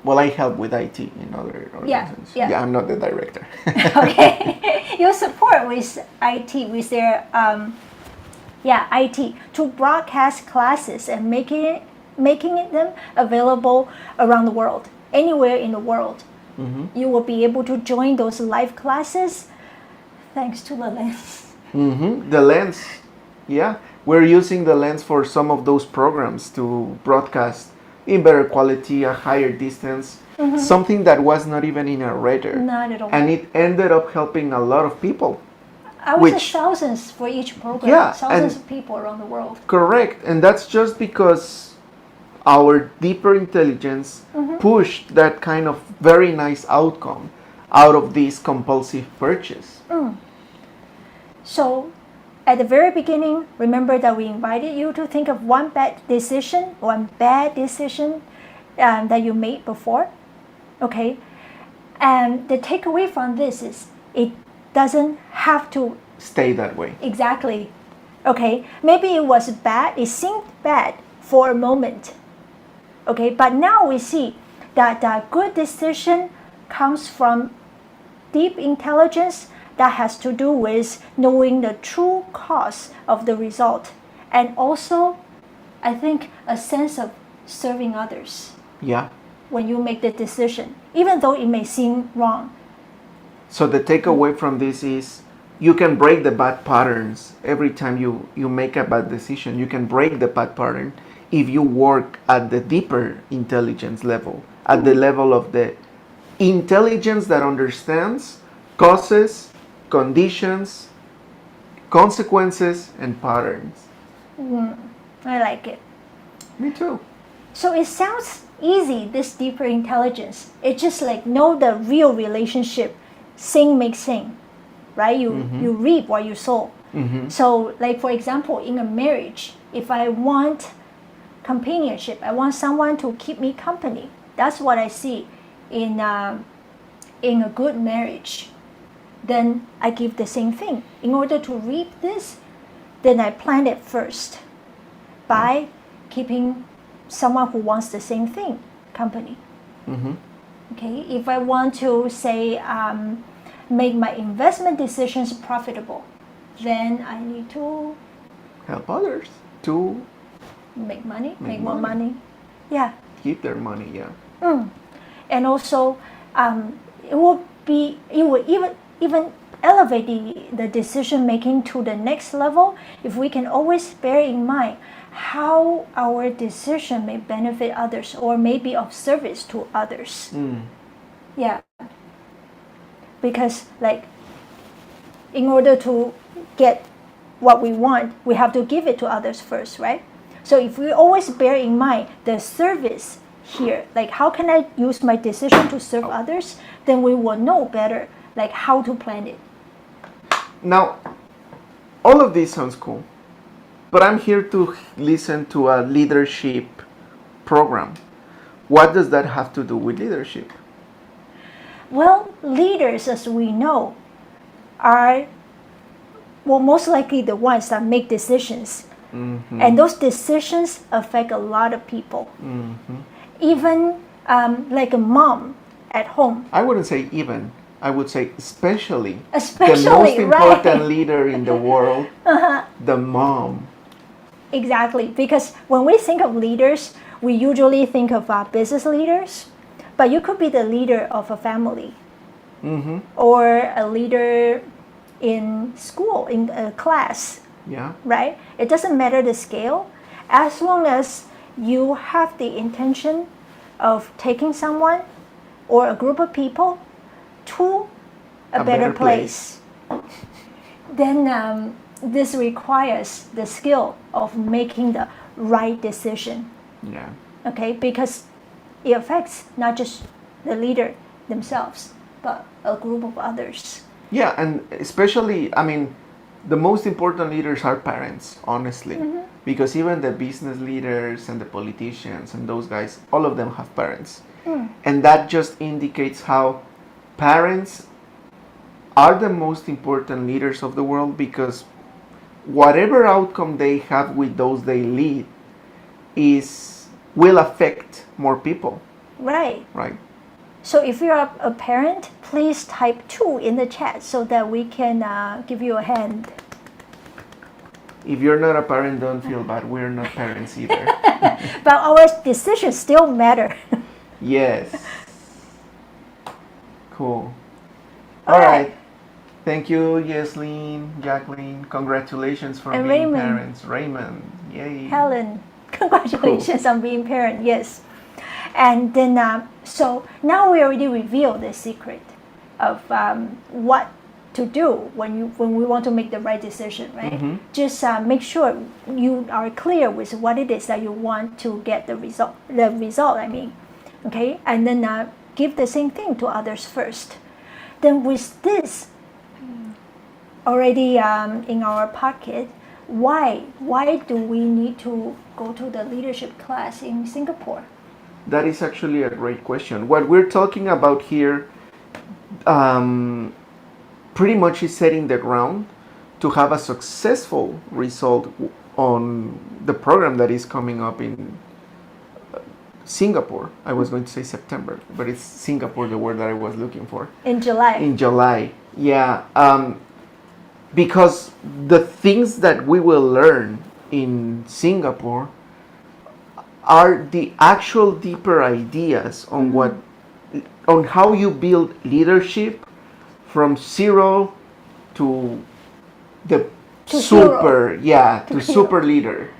Well, I help with IT in other organizations. yeah. I'm not the director. okay, your support with IT, with their IT, to broadcast classes and making them available around the world, anywhere in the world. You will be able to join those live classes thanks to the lens. The lens, yeah. We're using the lens for some of those programs to broadcast in better quality, a higher distance, something that was not even in our radar. Not at all. And it ended up helping a lot of people. I would say which- thousands for each program, Yeah, thousands and- of people around the world. Correct. And that's just because our deeper intelligence pushed that kind of very nice outcome out of this compulsive purchase. So, at the very beginning, remember that we invited you to think of one bad decision that you made before. Okay? And the takeaway from this is it doesn't have to Stay that way. exactly. Okay? Maybe it was bad, it seemed bad for a moment. Okay? But now we see that a good decision comes from deep intelligence that has to do with knowing the true cause of the result, and also I think a sense of serving others Yeah. when you make the decision, even though it may seem wrong. So the takeaway from this is you can break the bad patterns every time you make a bad decision. You can break the bad pattern if you work at the deeper intelligence level, at the level of the intelligence that understands causes, conditions, consequences, and patterns. I like it. Me too. So it sounds easy, this deeper intelligence. It's just like know the real relationship. Sing makes sing, right? You reap what you sow. So like for example, in a marriage, if I want companionship, I want someone to keep me company. That's what I see in a good marriage. Then I give the same thing. In order to reap this, then I plan it first by keeping someone who wants the same thing company. Okay, if I want to say make my investment decisions profitable, then I need to Help others to make money, Make make more money. money. Yeah. keep their money. Yeah. And also it will even elevate the decision making to the next level if we can always bear in mind how our decision may benefit others or may be of service to others. Yeah. Because like in order to get what we want, we have to give it to others first, right? So if we always bear in mind the service here, like how can I use my decision to serve others, then we will know better like how to plan it. Now, all of this sounds cool. but I'm here to listen to a leadership program. What does that have to do with leadership? Well, leaders, as we know, are most likely the ones that make decisions. Mm-hmm. And those decisions affect a lot of people. Mm-hmm. Even like a mom at home. I wouldn't say even. I would say especially. Especially, the most important right. leader in the world, the mom. Exactly, because when we think of leaders, we usually think of business leaders, but you could be the leader of a family, Mm-hmm. or a leader in school, in a class, Yeah. right? It doesn't matter the scale, as long as you have the intention of taking someone or a group of people to a better place. Then this requires the skill of making the right decision, Yeah. okay? Because it affects not just the leader themselves, but a group of others. Yeah, and especially, I mean, the most important leaders are parents, honestly. Because even the business leaders and the politicians and those guys, all of them have parents. And that just indicates how parents are the most important leaders of the world, because whatever outcome they have with those they lead will affect more people, Right. right? So if you're a parent, please type 2 in the chat so that we can give you a hand. If you're not a parent, don't feel bad. We're not parents either. But our decisions still matter. Yes. Cool. All All right. right. Thank you, Yesleen, Jacqueline. Congratulations for And being Raymond. parents. Raymond. Yay. Helen, congratulations on being parent, yes. And then, so now we already revealed the secret of what to do when we want to make the right decision, right? Just make sure you are clear with what it is that you want to get the result. I mean, okay, and then give the same thing to others first. Then with this already in our pocket, why do we need to go to the leadership class in Singapore? That is actually a great question. What we're talking about here pretty much is setting the ground to have a successful result on the program that is coming up in Singapore. I was going to say September, but it's Singapore, the word that I was looking for. In July. In July, yeah. Because the things that we will learn in Singapore are the actual deeper ideas on on how you build leadership from zero to the To super, hero. yeah, To to hero. super leader,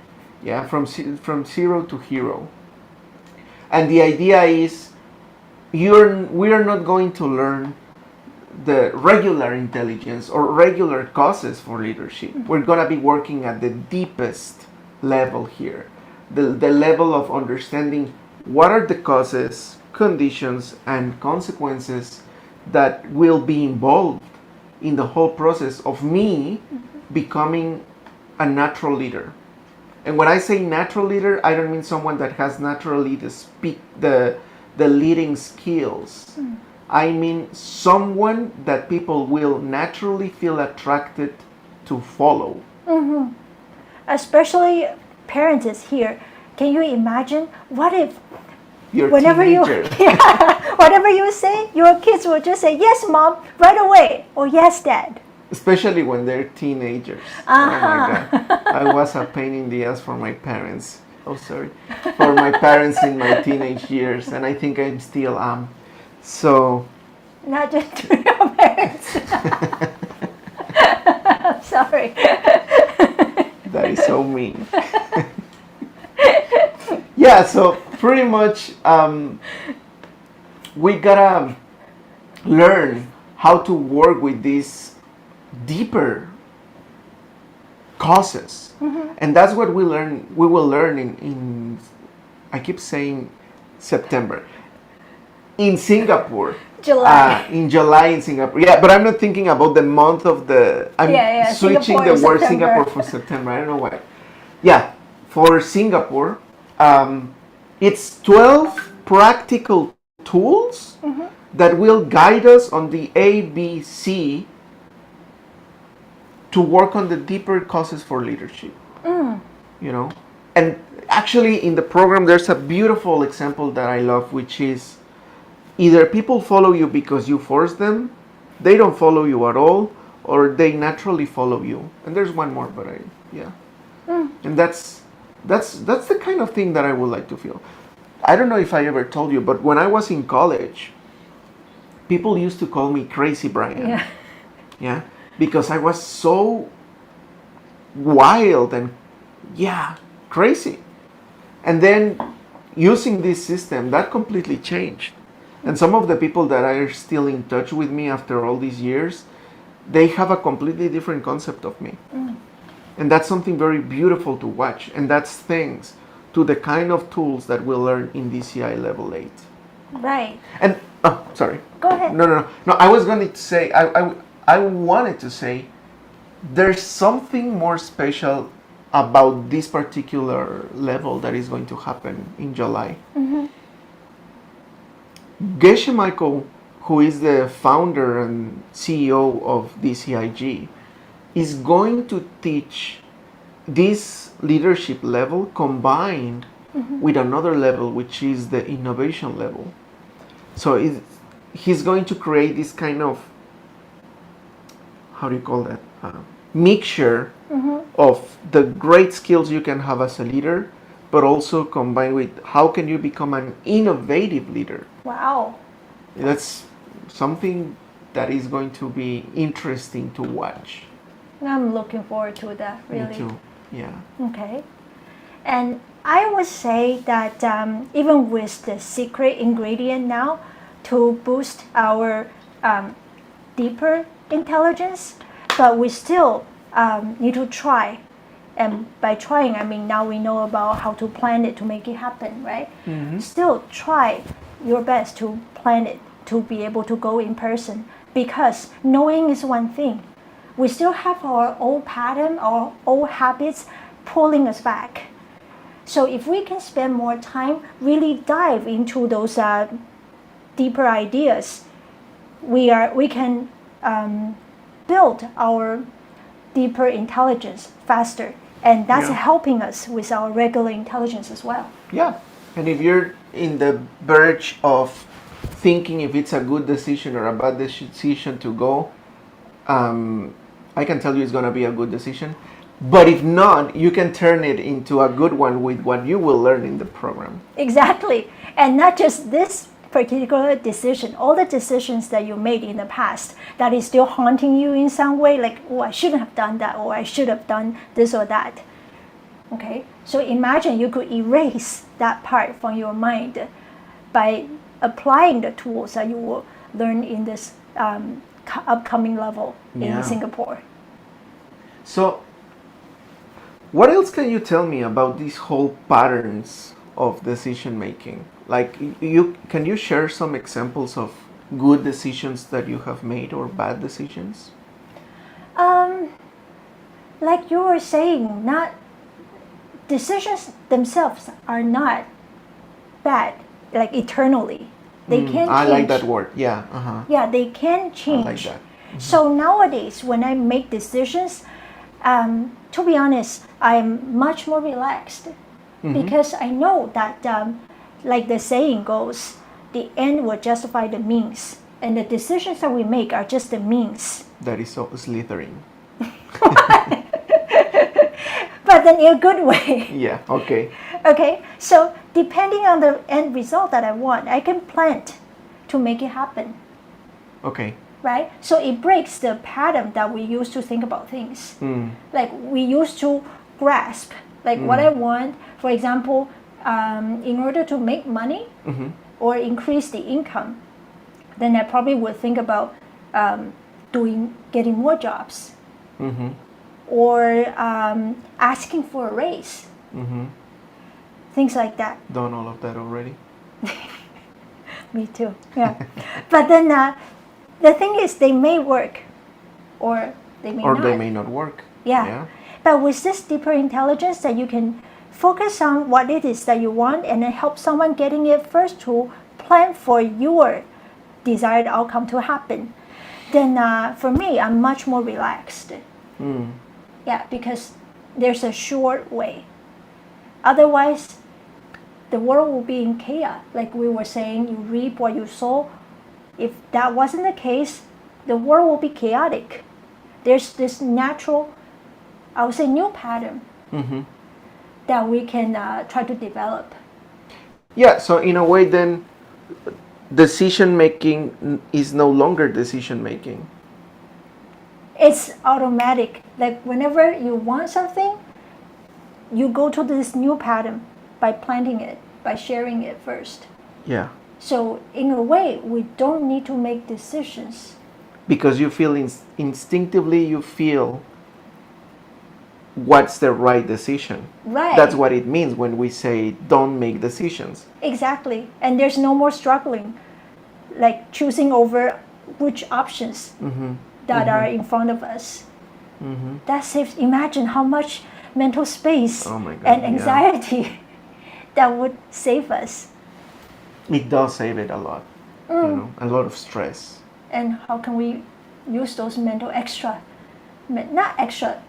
yeah, from zero to hero. And the idea is we are not going to learn the regular intelligence or regular causes for leadership. We're going to be working at the deepest level here, the level of understanding what are the causes, conditions, and consequences that will be involved in the whole process of me becoming a natural leader. And when I say natural leader, I don't mean someone that has naturally the leading skills. I mean someone that people will naturally feel attracted to follow. Especially parents is here. Can you imagine what if Your whenever teenager. whatever you say, your kids will just say yes, mom, right away, or yes, dad. Especially when they're teenagers. Oh my God. I was a pain in the ass for my parents. Oh, sorry. For my parents in my teenage years. And I think I still am. So, Not just to your parents. I'm sorry. that is so mean. Yeah, so pretty much we gotta learn how to work with these deeper causes. And that's what we will learn in I keep saying September. In Singapore. July. In July in Singapore. Yeah, but I'm not thinking about the month of the I'm Yeah, switching Singapore the is word September. Singapore for September. I don't know why. yeah, for Singapore, it's 12 practical tools that will guide us on the ABC to work on the deeper causes for leadership. You know, and actually in the program there's a beautiful example that I love, which is either people follow you because you force them, they don't follow you at all, or they naturally follow you. And there's one more, but and that's the kind of thing that I would like to feel. I don't know if I ever told you, but when I was in college, people used to call me Crazy Brian. Yeah. Yeah, because I was so wild and crazy. And then using this system, that completely changed. And some of the people that are still in touch with me after all these years, they have a completely different concept of me. And that's something very beautiful to watch. And that's thanks to the kind of tools that we learn in DCI level 8. Right. And, sorry. Go ahead. No, I was going to say, I wanted to say, there's something more special about this particular level that is going to happen in July. Geshe Michael, who is the founder and CEO of DCIG, is going to teach this leadership level combined with another level, which is the innovation level. So he's going to create this kind of, how do you call that, mixture of the great skills you can have as a leader, but also combined with how can you become an innovative leader. Wow. That's something that is going to be interesting to watch. I'm looking forward to that, really. Me too. Yeah. Okay. And I would say that even with the secret ingredient now to boost our deeper intelligence, but we still need to try. And by trying, I mean now we know about how to plan it to make it happen, right? Still try your best to plan it to be able to go in person, because knowing is one thing. We still have our old pattern, our old habits pulling us back. So if we can spend more time, really dive into those deeper ideas, we can build our deeper intelligence faster. And that's helping us with our regular intelligence as well. Yeah. And if you're in the verge of thinking if it's a good decision or a bad decision to go, I can tell you it's going to be a good decision. But if not, you can turn it into a good one with what you will learn in the program. Exactly. And not just this particular decision, all the decisions that you made in the past that is still haunting you in some way, like, oh, I shouldn't have done that, or I should have done this or that. Okay, so imagine you could erase that part from your mind by applying the tools that you will learn in this upcoming level in Singapore. So, what else can you tell me about these whole patterns of decision making? Like, can you share some examples of good decisions that you have made or bad decisions? Like you were saying, not decisions themselves are not bad, like eternally. They can change. I like that word. Yeah. Yeah, they can change. I like that. So nowadays, when I make decisions, to be honest, I'm much more relaxed because I know that, like the saying goes, the end will justify the means, and the decisions that we make are just the means. That is so slithering. But then in a good way. Yeah, okay. Okay, so depending on the end result that I want, I can plan to make it happen. Okay. Right? So it breaks the pattern that we used to think about things. Like we used to grasp, like what I want, for example, in order to make money or increase the income, then I probably would think about getting more jobs. Or asking for a raise. Things like that. Done all of that already. Me too. Yeah. But then the thing is, they may work, or they may not. Or they may not work. Yeah. But with this deeper intelligence that you can focus on what it is that you want and then help someone getting it first to plan for your desired outcome to happen, then for me, I'm much more relaxed. Yeah, because there's a short way. Otherwise, the world will be in chaos. Like we were saying, you reap what you sow. If that wasn't the case, the world will be chaotic. There's this natural, I would say, new pattern that we can try to develop. Yeah, so in a way then decision making is no longer decision making. It's automatic. Like whenever you want something, you go to this new pattern by planting it, by sharing it first. Yeah. So in a way, we don't need to make decisions. Because you feel instinctively, you feel what's the right decision. Right. That's what it means when we say don't make decisions. Exactly. And there's no more struggling, like choosing over which options that are in front of us. That saves, imagine how much mental space Oh my God, and yeah. anxiety that would save us. It does save it a lot. You know, a lot of stress. And how can we use those mental not extra,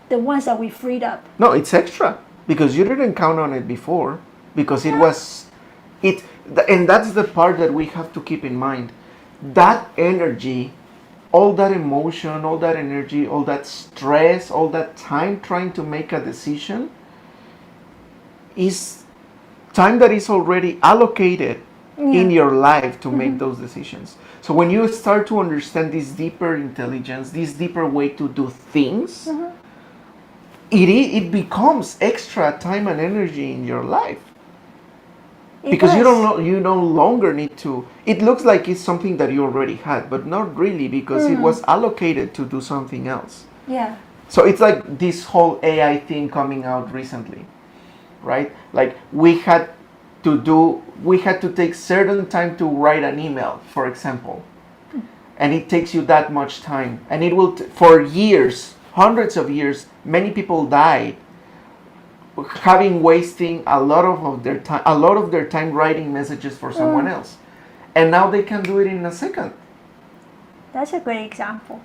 the ones that we freed up? No, it's extra because you didn't count on it before because it was and that's the part that we have to keep in mind. That energy, all that emotion, all that energy, all that stress, all that time trying to make a decision is time that is already allocated in your life to make those decisions. So when you start to understand this deeper intelligence, this deeper way to do things, it becomes extra time and energy in your life. Because you no longer need to. It looks like it's something that you already had, but not really, because it was allocated to do something else. Yeah. So it's like this whole AI thing coming out recently, right? Like we had to take certain time to write an email, for example, and it takes you that much time, and it will for years, hundreds of years, many people died wasting a lot of their time writing messages for someone else, and now they can do it in a second. That's a great example.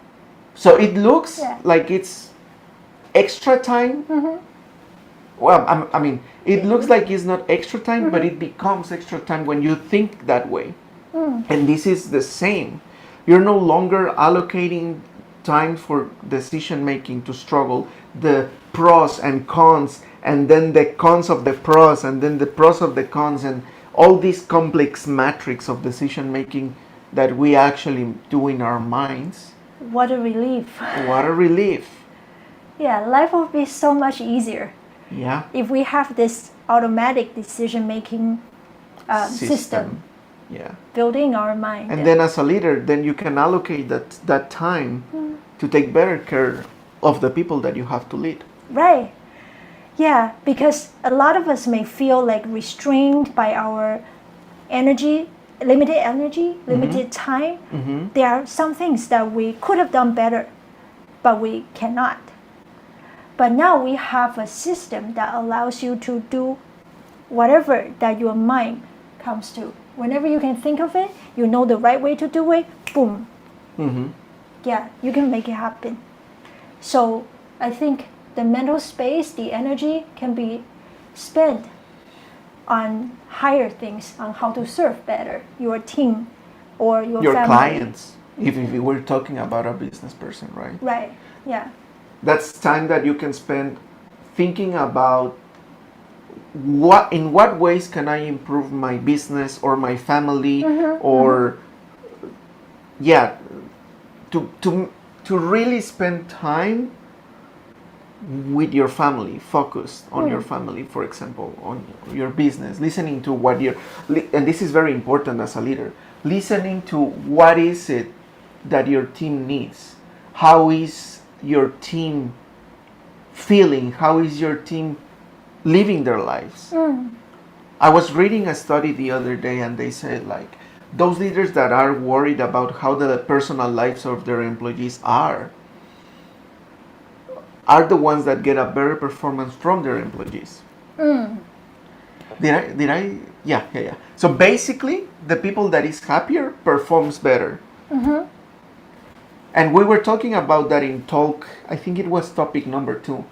So it looks like it's extra time. Well, I mean, it looks like it's not extra time, but it becomes extra time when you think that way. And this is the same. You're no longer allocating time for decision making to struggle, the pros and cons, and then the cons of the pros, and then the pros of the cons, and all this complex matrix of decision making that we actually do in our minds. What a relief. What a relief. Yeah, life would be so much easier Yeah. if we have this automatic decision making system Yeah. built in our mind. And then as a leader, then you can allocate that time to take better care of the people that you have to lead. Right. Yeah, because a lot of us may feel like restrained by our energy, limited time. There are some things that we could have done better, but we cannot. But now we have a system that allows you to do whatever that your mind comes to. Whenever you can think of it, you know the right way to do it, boom. Yeah, you can make it happen. So I think the mental space, the energy can be spent on higher things, on how to serve better your team or your family. Clients, if we're talking about a business person, right? Right, yeah. That's time that you can spend thinking about in what ways can I improve my business or my family, or to really spend time with your family, focused on your family, for example, on your business, listening to and this is very important as a leader, listening to what is it that your team needs, how is your team feeling, how is your team living their lives. I was reading a study the other day, and they said like those leaders that are worried about how the personal lives of their employees are are the ones that get a better performance from their employees. Did I? Yeah. So basically, the people that is happier performs better. And we were talking about that in talk, I think it was topic number 2.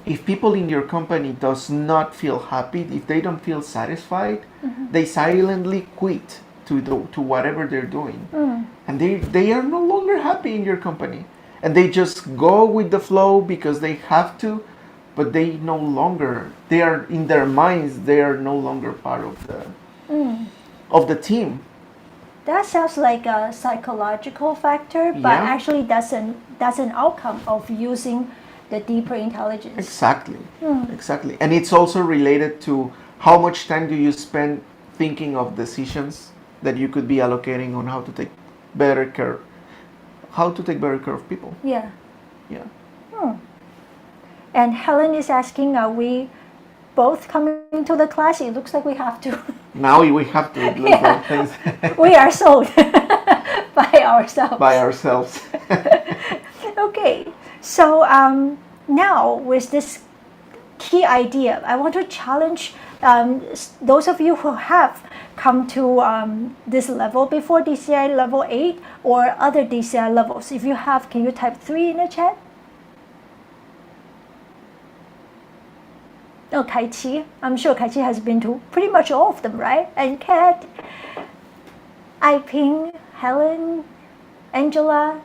If people in your company does not feel happy, if they don't feel satisfied, they silently quit to whatever they're doing. And they are no longer happy in your company. And they just go with the flow because they have to, but they are in their minds, they are no longer part of the team. That sounds like a psychological factor, but Yeah. actually that's an outcome of using the deeper intelligence. Exactly. And it's also related to how much time do you spend thinking of decisions that you could be allocating on how to take better care of people. Yeah. Yeah. And Helen is asking, are we both coming to the class? It looks like we have to. Now we have to look at things We are sold by ourselves. by ourselves. Okay, so now with this key idea, I want to challenge those of you who have come to this level before, DCI level 8 or other DCI levels. If you have, can you type 3 in the chat? Oh, Kai Chi. I'm sure Kai Chi has been to pretty much all of them, right? And Kat, I Ping, Helen, Angela.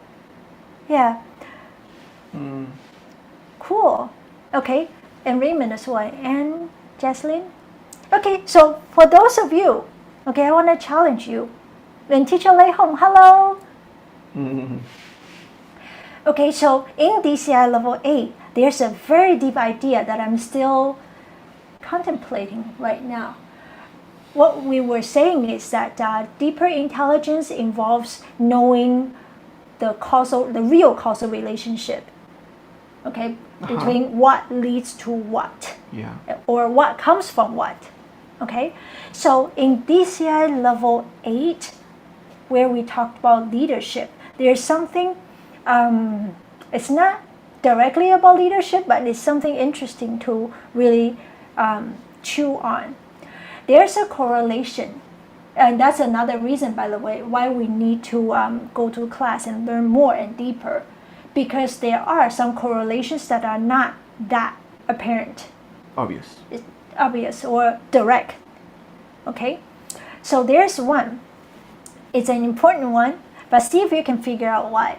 Yeah. Cool. Okay. And Raymond as well. And Jaslyn. Okay, so for those of you, okay, I want to challenge you. When teacher Lei Hong, hello. Okay, so in DCI level 8, there's a very deep idea that I'm still contemplating right now. What we were saying is that deeper intelligence involves knowing the real causal relationship, okay, between what leads to what, or what comes from what, okay. So in DCI level 8, where we talked about leadership, there's something. It's not directly about leadership, but it's something interesting to really chew on. There's a correlation, and that's another reason, by the way, why we need to go to class and learn more and deeper, because there are some correlations that are not that apparent, obvious or direct. Okay, so there's one. It's an important one, but see if you can figure out why.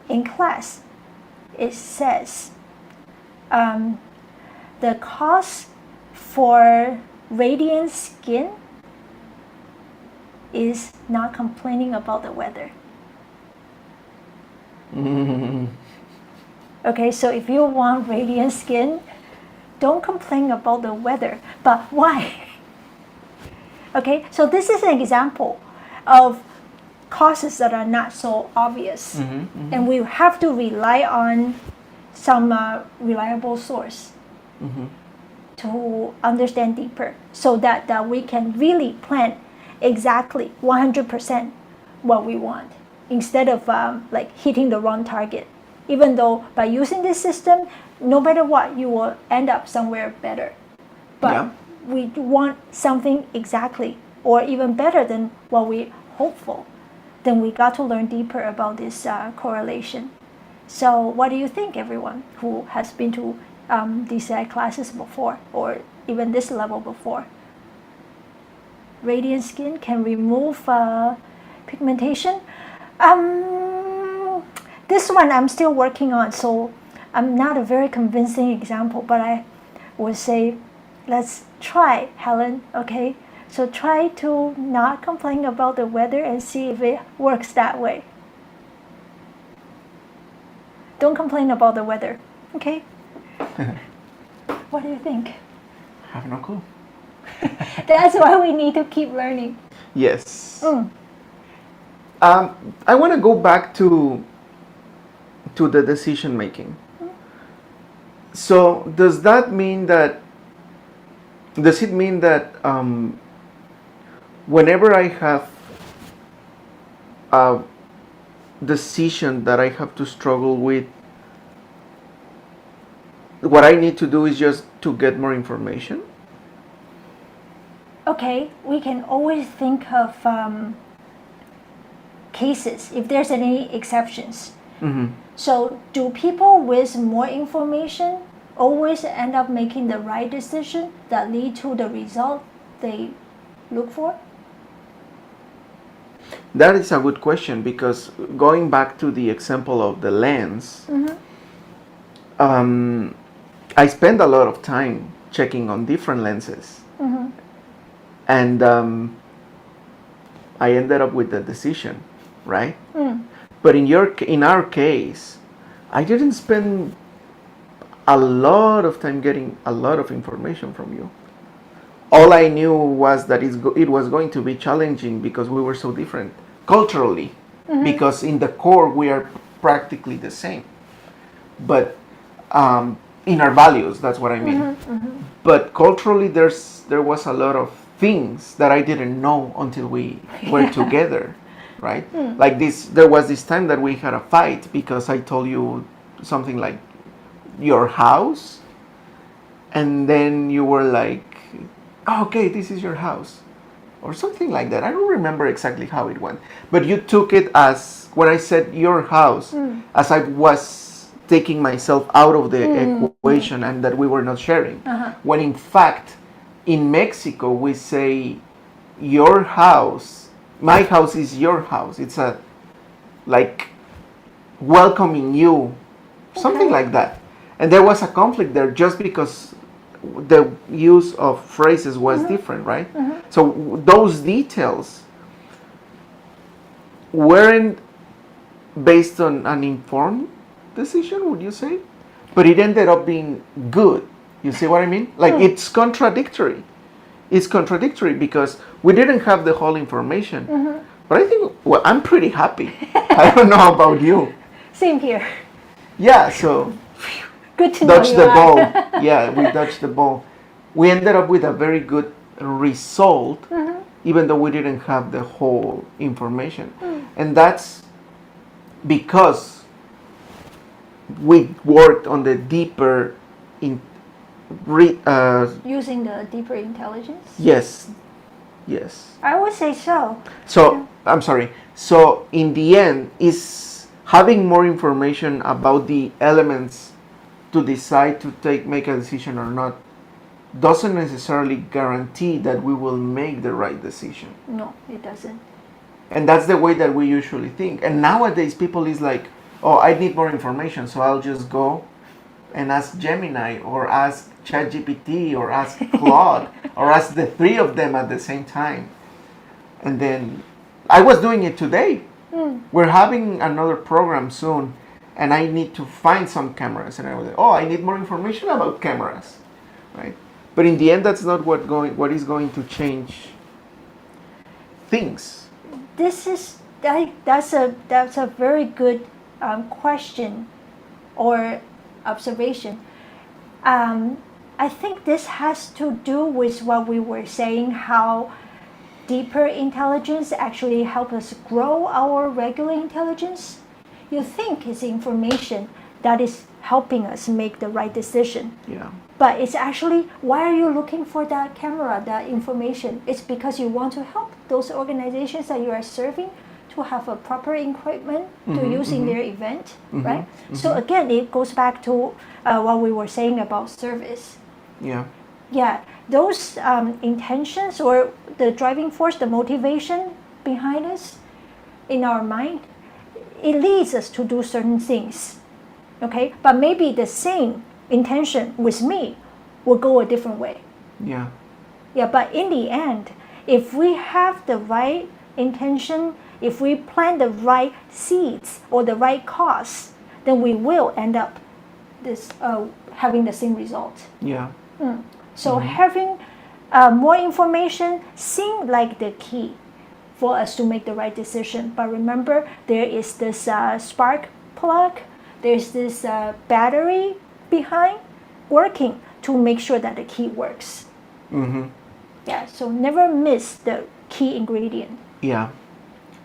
In class, it says the cause for radiant skin is not complaining about the weather. Okay, so if you want radiant skin, don't complain about the weather. But why? Okay, so this is an example of causes that are not so obvious. And we have to rely on some reliable source to understand deeper, so that we can really plan exactly 100% what we want, instead of like hitting the wrong target. Even though by using this system, no matter what, you will end up somewhere better. But we want something exactly or even better than what we hope for. Then we got to learn deeper about this correlation. So what do you think, everyone who has been to DCI classes before, or even this level before? Radiant skin can remove pigmentation. This one I'm still working on, so I'm not a very convincing example, but I would say let's try, Helen, okay? So try to not complain about the weather and see if it works that way. Don't complain about the weather, okay? What do you think? I have no clue. That's why we need to keep learning. Yes. I want to go back to the decision making. So does it mean that whenever I have a decision that I have to struggle with, what I need to do is just to get more information. Okay, we can always think of cases if there's any exceptions. So do people with more information always end up making the right decision that lead to the result they look for? That is a good question, because going back to the example of the lens, I spend a lot of time checking on different lenses, and I ended up with the decision, right? But in our case, I didn't spend a lot of time getting a lot of information from you. All I knew was that it was going to be challenging because we were so different culturally, because in the core we are practically the same, but in our values, that's what I mean. But culturally, there was a lot of things that I didn't know until we were together, right? Like there was this time that we had a fight because I told you something like your house, and then you were like, oh, okay, this is your house, or something like that. I don't remember exactly how it went, but you took it as, when I said your house, as I was taking myself out of the equation and that we were not sharing. When in fact, in Mexico, we say your house, my house is your house. It's a, like, welcoming you, something like that. And there was a conflict there just because the use of phrases was different, right? So those details weren't based on an informed decision, would you say? But it ended up being good. You see what I mean? Like, it's contradictory. It's contradictory because we didn't have the whole information. But I think, well, I'm pretty happy. I don't know about you. Same here. Yeah, so Good to know dodged you the are. ball. Yeah, we dodged the ball. We ended up with a very good result, even though we didn't have the whole information. And that's because we worked on the deeper Using the deeper intelligence? yes. I would say so. So, I'm sorry. So, in the end, is having more information about the elements to decide to make a decision or not doesn't necessarily guarantee that we will make the right decision. No, it doesn't. And that's the way that we usually think. And nowadays, people is like, oh, I need more information, so I'll just go and ask Gemini or ask ChatGPT or ask Claude or ask the three of them at the same time. And then I was doing it today. We're having another program soon, and I need to find some cameras. And I was like, oh, I need more information about cameras, right? But in the end, that's not what is going to change things. That's a very good question or observation. I think this has to do with what we were saying, how deeper intelligence actually helps us grow our regular intelligence. You think it's information that is helping us make the right decision. Yeah. But it's actually, why are you looking for that camera, that information? It's because you want to help those organizations that you are serving to have a proper equipment to use in their event, right? So again, it goes back to what we were saying about service. Yeah. Yeah, those intentions or the driving force, the motivation behind us in our mind, it leads us to do certain things, okay? But maybe the same intention with me will go a different way. Yeah. Yeah, but in the end, if we have the right intention, if we plant the right seeds or the right cause, then we will end up having the same result. Yeah. So having more information seems like the key for us to make the right decision. But remember, there is this spark plug, there's this battery behind working to make sure that the key works. Yeah, so never miss the key ingredient. Yeah.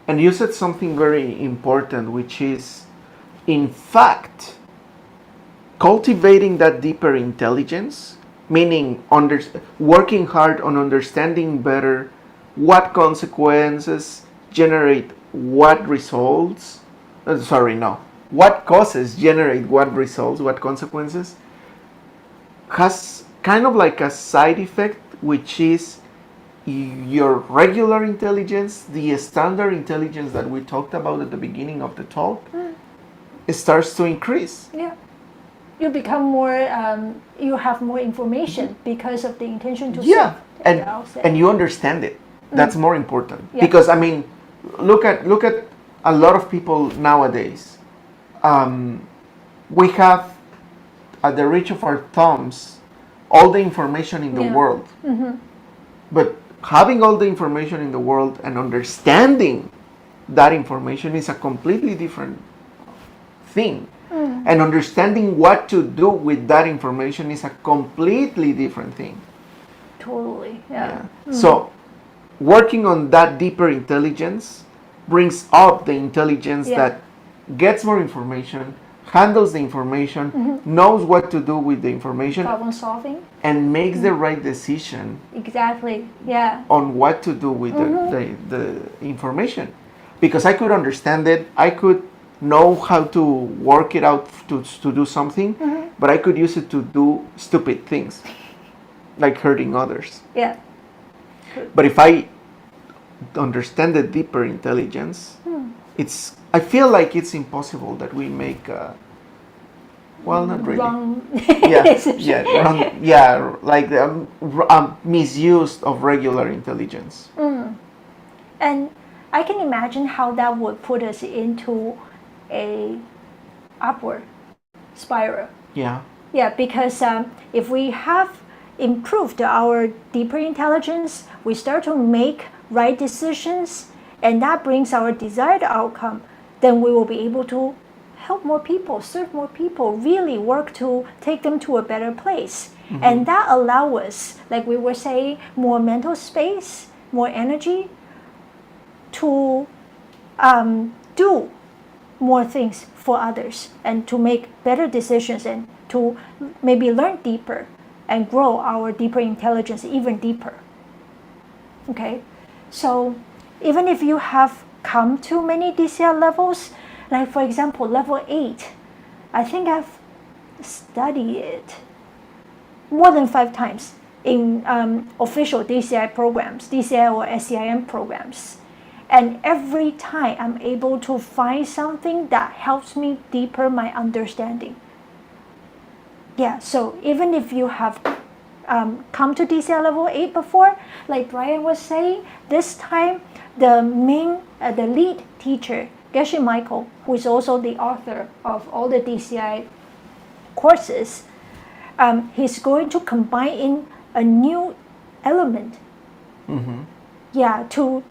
And you said something very important, which is, in fact, cultivating that deeper intelligence, meaning working hard on understanding better what consequences generate what results. What causes generate what results, what consequences, has kind of like a side effect, which is your regular intelligence, the standard intelligence that we talked about at the beginning of the talk, it starts to increase. Yeah. You become more, you have more information because of the intention to Yeah, serve. and you understand it. That's more important. Yeah. Because I mean, look at a lot of people nowadays. We have at the reach of our thumbs all the information in the Yeah. world. But having all the information in the world and understanding that information is a completely different thing. And understanding what to do with that information is a completely different thing. Totally, yeah. So, working on that deeper intelligence brings up the intelligence Yeah. that gets more information, handles the information, knows what to do with the information, Problem solving. and makes the right decision Exactly, yeah. on what to do with the information. Because I could understand it, I could know how to work it out to do something, but I could use it to do stupid things, like hurting others. Yeah. But if I understand the deeper intelligence, I feel like it's impossible that we make well, not really. Wrong. Like the misuse of regular intelligence. And I can imagine how that would put us into a upward spiral. Yeah. Yeah, because if we have improved our deeper intelligence, we start to make right decisions, and that brings our desired outcome, then we will be able to help more people, serve more people, really work to take them to a better place. And that allows us, like we were saying, more mental space, more energy to do more things for others and to make better decisions and to maybe learn deeper and grow our deeper intelligence even deeper. Okay, so even if you have come to many DCI levels, like for example level 8, I think I've studied it more than 5 times in official DCI programs, DCI or SCIM programs. And every time I'm able to find something that helps me deeper my understanding. Yeah, so even if you have come to DCI level 8 before, like Brian was saying, this time the lead teacher, Geshe Michael, who is also the author of all the DCI courses, he's going to combine in a new element. Yeah, to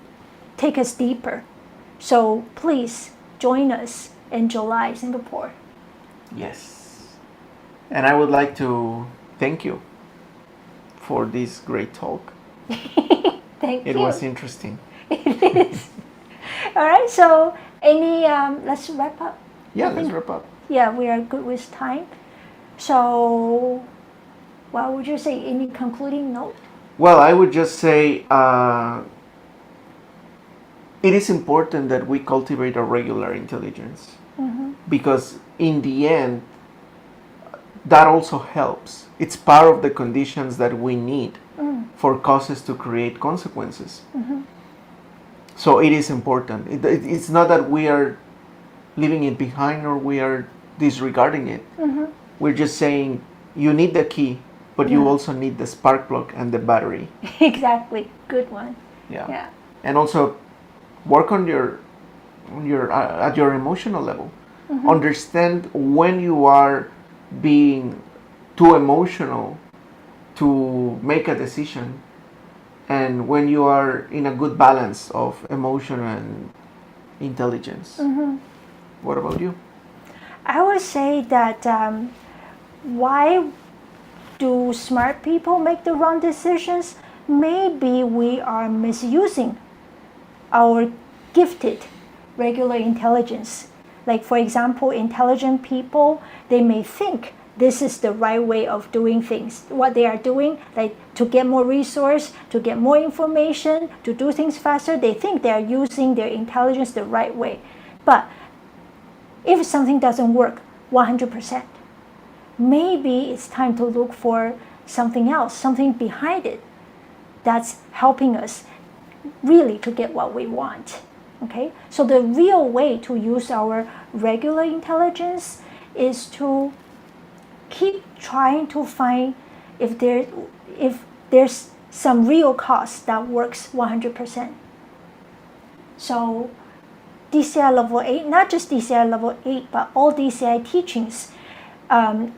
take us deeper. So please join us in July, Singapore. Yes. And I would like to thank you for this great talk. Thank you. It was interesting. It is. All right, so let's wrap up. Yeah, let's wrap up. Yeah, we are good with time. So what would you say? Any concluding note? Well, I would just say it is important that we cultivate a regular intelligence, because in the end, that also helps. It's part of the conditions that we need for causes to create consequences. So it is important. It's not that we are leaving it behind or we are disregarding it. We're just saying you need the key, but you also need the spark plug and the battery. Exactly. Good one. Yeah. And also work on your at your emotional level. Understand when you are being too emotional to make a decision, and when you are in a good balance of emotion and intelligence. What about you? I would say that why do smart people make the wrong decisions? Maybe we are misusing our gifted regular intelligence. Like for example, intelligent people, they may think this is the right way of doing things. What they are doing, like to get more resource, to get more information, to do things faster, they think they are using their intelligence the right way. But if something doesn't work 100%, maybe it's time to look for something else, something behind it that's helping us really to get what we want. Okay, so the real way to use our regular intelligence is to keep trying to find if there's some real cause that works 100%. So DCI level 8, not just DCI level 8, but all DCI teachings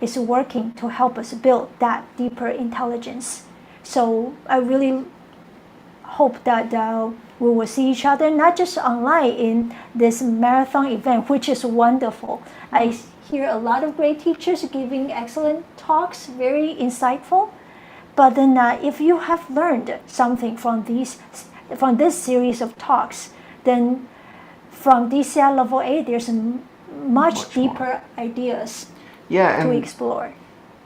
is working to help us build that deeper intelligence. So I really hope that we will see each other, not just online in this marathon event, which is wonderful. I hear a lot of great teachers giving excellent talks, very insightful. But then if you have learned something from this series of talks, then from DCI level 8, there's much deeper ideas to explore.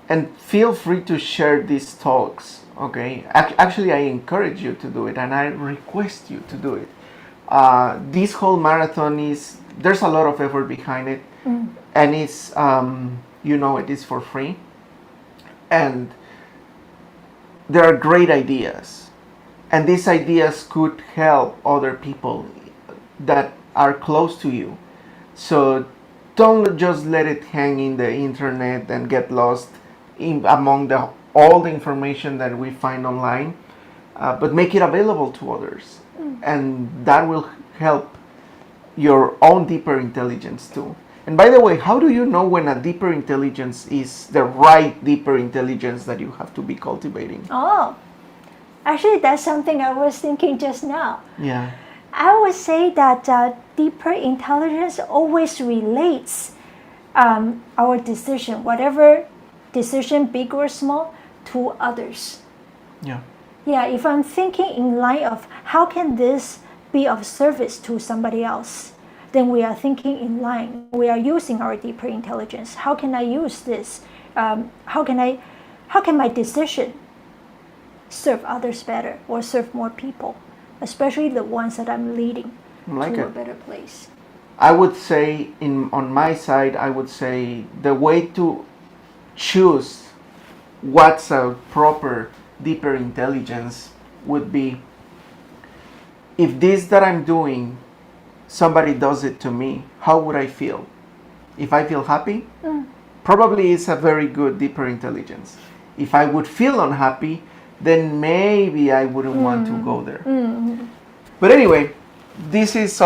And feel free to share these talks. Okay, actually, I encourage you to do it, and I request you to do it. This whole marathon there's a lot of effort behind it, and it's it is for free, and there are great ideas, and these ideas could help other people that are close to you. So don't just let it hang in the internet and get lost among all the information that we find online, but make it available to others. And that will help your own deeper intelligence too. And by the way, how do you know when a deeper intelligence is the right deeper intelligence that you have to be cultivating? Oh, actually, that's something I was thinking just now. Yeah. I would say that deeper intelligence always relates our decision, whatever decision, big or small, to others. Yeah. Yeah, if I'm thinking in line of how can this be of service to somebody else, then we are thinking in line. We are using our deeper intelligence. How can I use this? How can my decision serve others better or serve more people, especially the ones that I'm leading to a better place? I would say on my side, I would say the way to choose what's a proper deeper intelligence would be, if this that I'm doing, somebody does it to me, how would I feel? If I feel happy, probably it's a very good deeper intelligence. If I would feel unhappy, then maybe I wouldn't want to go there. But anyway, this is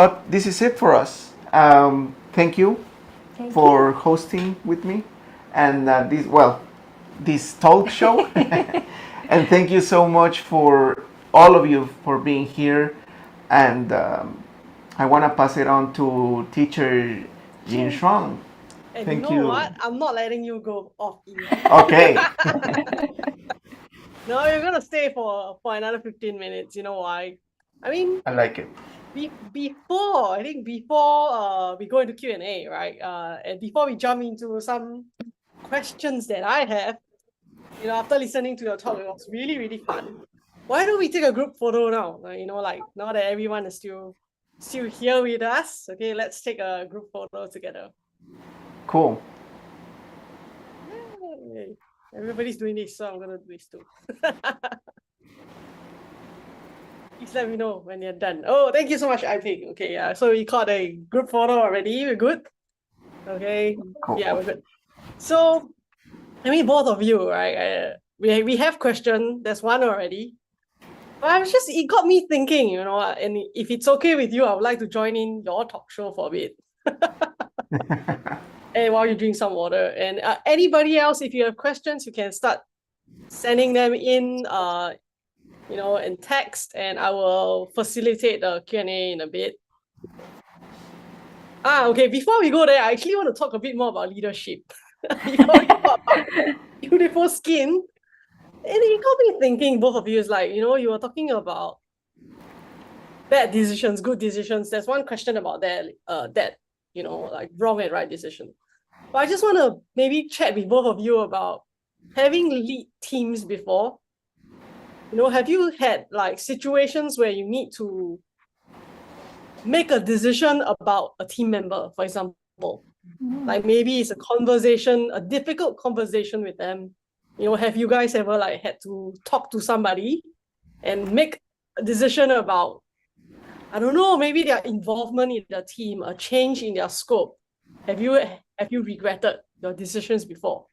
it for us. Thank you for hosting with me, and this talk show. And thank you so much for all of you for being here. And I want to pass it on to teacher Jin Shuang. And Thank you know you. what? I'm not letting you go off easy. Okay. No, you're gonna stay for another 15 minutes. You know why? I mean, I like it. before we go into Q&A, right? And before we jump into some questions that I have, after listening to your talk, it was really, really fun. Why don't we take a group photo now? Now that everyone is still here with us, okay, let's take a group photo together. Cool. Yay. Everybody's doing this, so I'm gonna do this too. Please let me know when you're done. Oh, thank you so much, IP. Okay, yeah. So we caught a group photo already. We're good. Okay. Cool. Yeah, we're good. So, I mean, both of you, right? We have question. There's one already. But it got me thinking, and if it's okay with you, I would like to join in your talk show for a bit. And while you drink some water. And anybody else, if you have questions, you can start sending them in, in text, and I will facilitate the Q&A in a bit. Okay, before we go there, I actually want to talk a bit more about leadership. Before we talk about beautiful skin, and it got me thinking, both of you, is like, you were talking about bad decisions, good decisions. There's one question about that, like wrong and right decision. But I just want to maybe chat with both of you about having lead teams before. Have you had like situations where you need to make a decision about a team member, for example? Like maybe it's a conversation, a difficult conversation with them. Have you guys ever like had to talk to somebody and make a decision about, I don't know, maybe their involvement in the team, a change in their scope? Have you regretted your decisions before?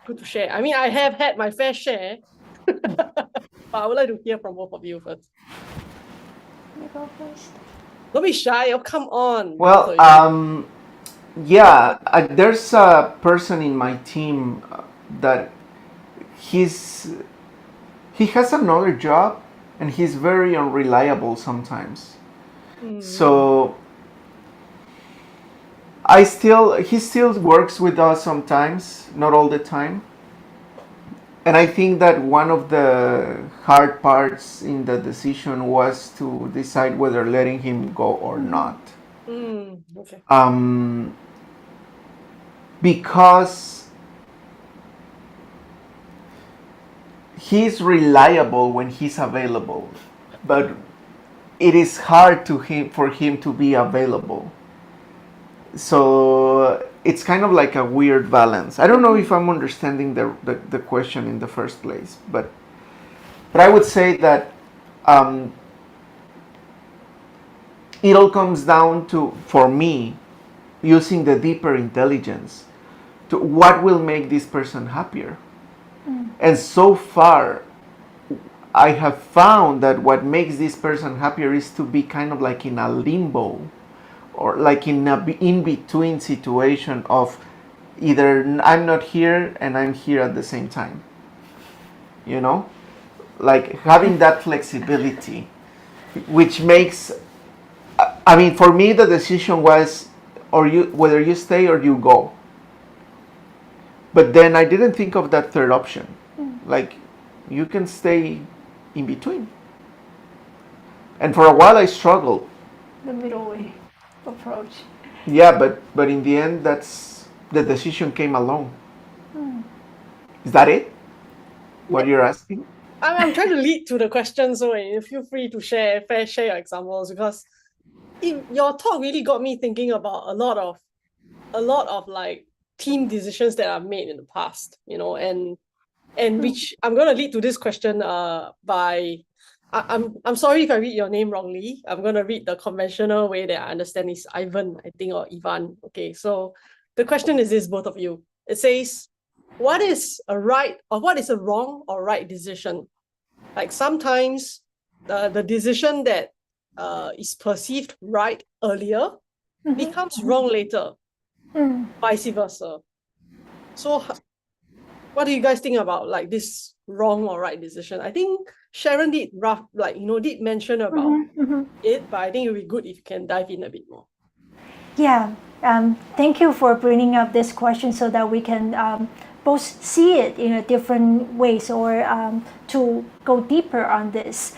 Good to share. I mean, I have had my fair share, but I would like to hear from both of you first. You go first. Don't be shy. Oh, come on. Well, yeah, there's a person in my team that he has another job and he's very unreliable sometimes. So he still works with us sometimes, not all the time. And I think that one of the hard parts in the decision was to decide whether letting him go or not. Okay. Because he's reliable when he's available, but it is hard for him to be available. So it's kind of like a weird balance. I don't know if I'm understanding the question in the first place, but I would say that it all comes down to, for me, using the deeper intelligence to what will make this person happier. And so far, I have found that what makes this person happier is to be kind of like in a limbo, or like in a in-between situation of either I'm not here and I'm here at the same time. Like having that flexibility, which makes, I mean, for me the decision was whether you stay or you go. But then I didn't think of that third option. Like, you can stay in between. And for a while I struggled. The middle way approach. Yeah, but in the end, the decision came along. Is that it? What you're asking? I'm trying to lead to the question, so feel free to share your examples, because your talk really got me thinking about a lot of like team decisions that I've made in the past, and which I'm gonna lead to this question by I'm sorry if I read your name wrongly. I'm gonna read the conventional way that I understand is Ivan, I think, or Ivan. Okay, so the question is this, both of you. It says, what is a wrong or right decision? Like sometimes the decision that is perceived right earlier becomes wrong later, vice versa. So what do you guys think about like this wrong or right decision? I think Sharon did mention about it, but I think it would be good if you can dive in a bit more. Yeah, thank you for bringing up this question so that we can both see it in a different ways, or to go deeper on this.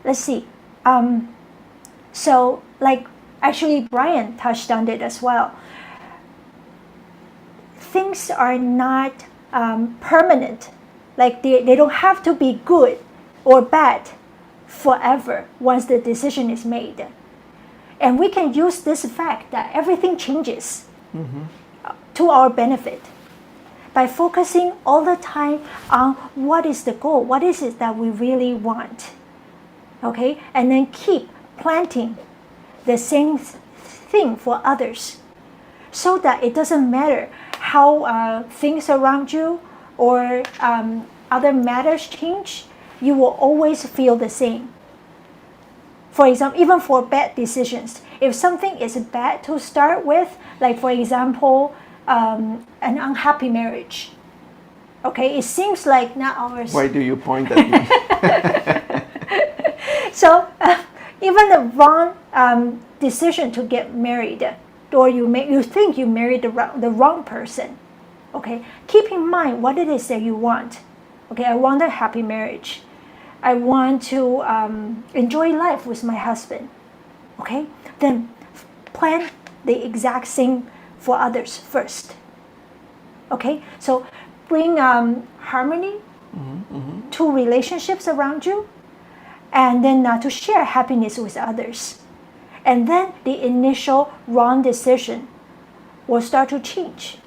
Let's see. So, like, actually, Brian touched on it as well. Things are not permanent. Like, they don't have to be good or bad forever once the decision is made. And we can use this fact that everything changes to our benefit by focusing all the time on what is the goal, what is it that we really want. Okay? And then keep planting the same thing for others, so that it doesn't matter how things around you or other matters change, you will always feel the same. For example, even for bad decisions, if something is bad to start with, like for example, an unhappy marriage, okay, it seems like not ours. Why do you point at me? So even the wrong decision to get married, or you think you married the wrong person, okay, keep in mind what it is that you want. Okay, I want a happy marriage. I want to enjoy life with my husband. Okay, then plan the exact same for others first. Okay, so bring harmony to relationships around you, and then to share happiness with others. And then the initial wrong decision will start to change.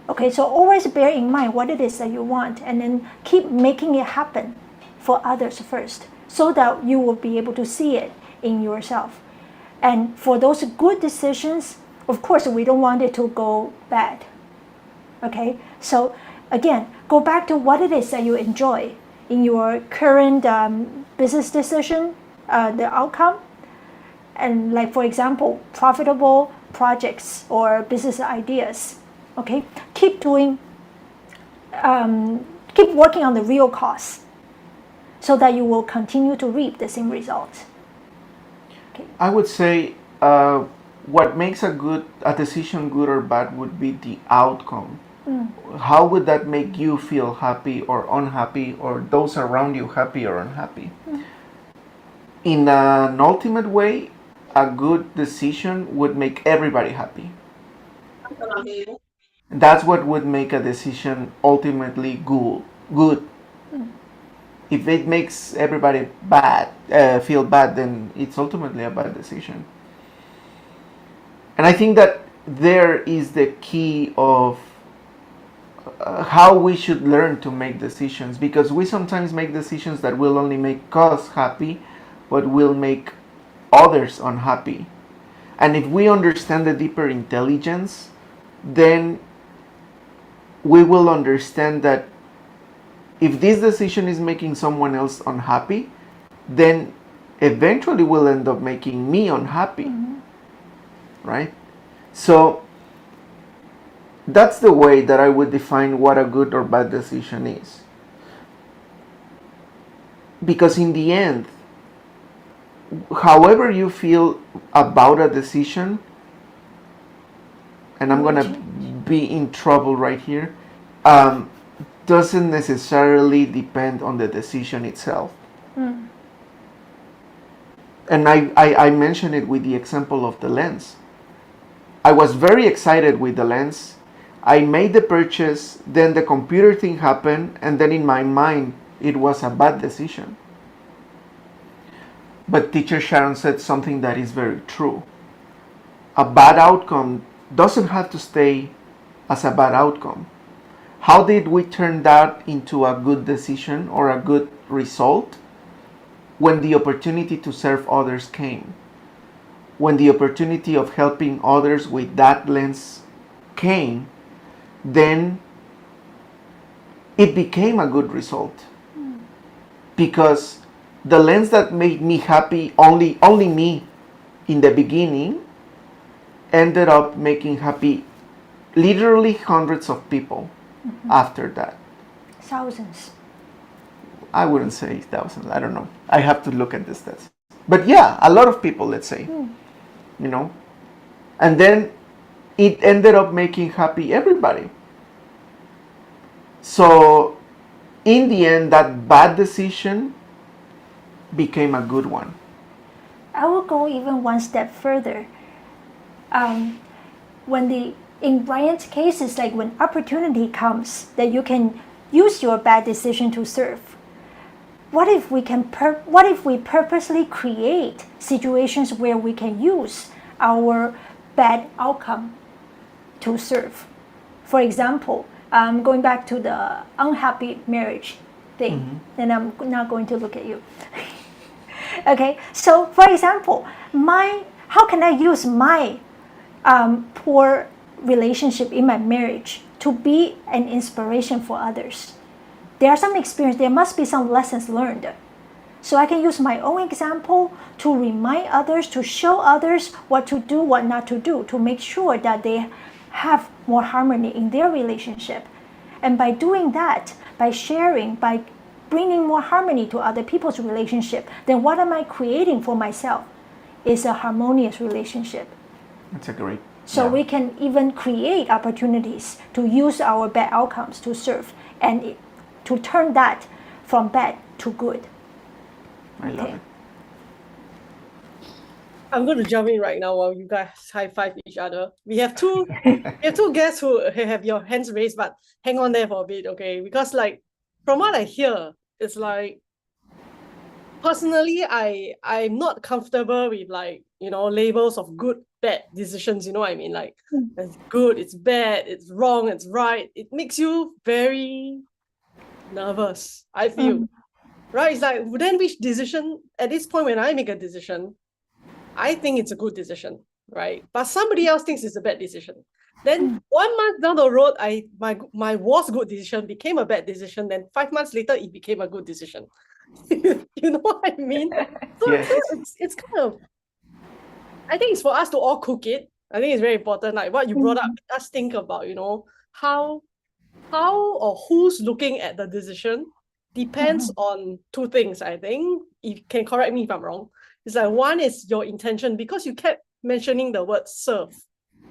Okay, so always bear in mind what it is that you want, and then keep making it happen for others first, so that you will be able to see it in yourself. And for those good decisions, of course, we don't want it to go bad. Okay, so again, go back to what it is that you enjoy in your current business decision, the outcome. And like, for example, profitable projects or business ideas. Okay, keep doing, keep working on the real costs, so that you will continue to reap the same results. Okay. I would say what makes a decision good or bad would be the outcome. How would that make you feel happy or unhappy, or those around you happy or unhappy? In an ultimate way, a good decision would make everybody happy. That's what would make a decision ultimately good. If it makes everybody feel bad, then it's ultimately a bad decision. And I think that there is the key of how we should learn to make decisions, because we sometimes make decisions that will only make us happy, but will make others unhappy. And if we understand the deeper intelligence, then we will understand that if this decision is making someone else unhappy, then eventually will end up making me unhappy. Right? So that's the way that I would define what a good or bad decision is. Because in the end, however you feel about a decision, and I'm going to be in trouble right here, doesn't necessarily depend on the decision itself. And I mentioned it with the example of the lens. I was very excited with the lens. I made the purchase, then the computer thing happened, and then in my mind, it was a bad decision. But teacher Sharon said something that is very true. A bad outcome doesn't have to stay as a bad outcome. How did we turn that into a good decision or a good result? When the opportunity to serve others came. When the opportunity of helping others with that lens came, then it became a good result. Because the lens that made me happy, only me in the beginning, ended up making happy literally hundreds of people after that. Thousands. I wouldn't say thousands. I don't know. I have to look at the stats. But yeah, a lot of people, let's say. You know? And then it ended up making happy everybody. So in the end, that bad decision became a good one. I will go even one step further. In Brian's case, it's like when opportunity comes that you can use your bad decision to serve. What if we purposely create situations where we can use our bad outcome to serve? For example, going back to the unhappy marriage thing, then I'm not going to look at you. Okay, so for example, how can I use my poor relationship in my marriage to be an inspiration for others? There are some experience, there must be some lessons learned. So I can use my own example to remind others, to show others what to do, what not to do, to make sure that they have more harmony in their relationship. And by doing that, by sharing, by bringing more harmony to other people's relationship, then what am I creating for myself is a harmonious relationship. That's a great. So we can even create opportunities to use our bad outcomes to serve and to turn that from bad to good. I love it. I'm going to jump in right now while you guys high five each other. We have two guests who have your hands raised, but hang on there for a bit, okay? Because like from what I hear, it's like personally, I'm not comfortable with like, labels of good, bad decisions, you know what I mean? Like it's good, it's bad, it's wrong, it's right. It makes you very nervous, I feel. Right? It's like, then which decision, at this point when I make a decision, I think it's a good decision, right? But somebody else thinks it's a bad decision. Then 1 month down the road, my was good decision became a bad decision. Then 5 months later, it became a good decision. You know what I mean? So Yes. it's kind of, I think it's for us to all cook it. I think it's very important. Like what you brought up, let us think about, how or who's looking at the decision depends on two things, I think. You can correct me if I'm wrong. It's like one is your intention, because you kept mentioning the word serve,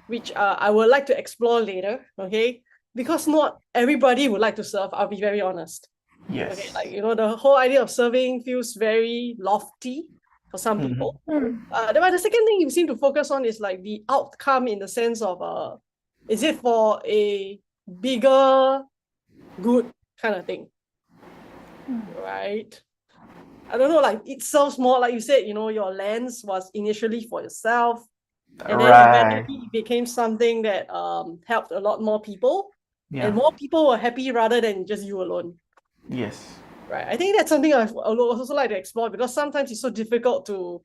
which I would like to explore later, okay? Because not everybody would like to serve, I'll be very honest. Yes. Okay, like, the whole idea of serving feels very lofty for some people. But the second thing you seem to focus on is like the outcome, in the sense of, is it for a bigger good kind of thing, right? I don't know, like it serves more, like you said, your lens was initially for yourself, and then eventually it became something that helped a lot more people, and more people were happy rather than just you alone. Yes. Right. I think that's something I would also like to explore, because sometimes it's so difficult to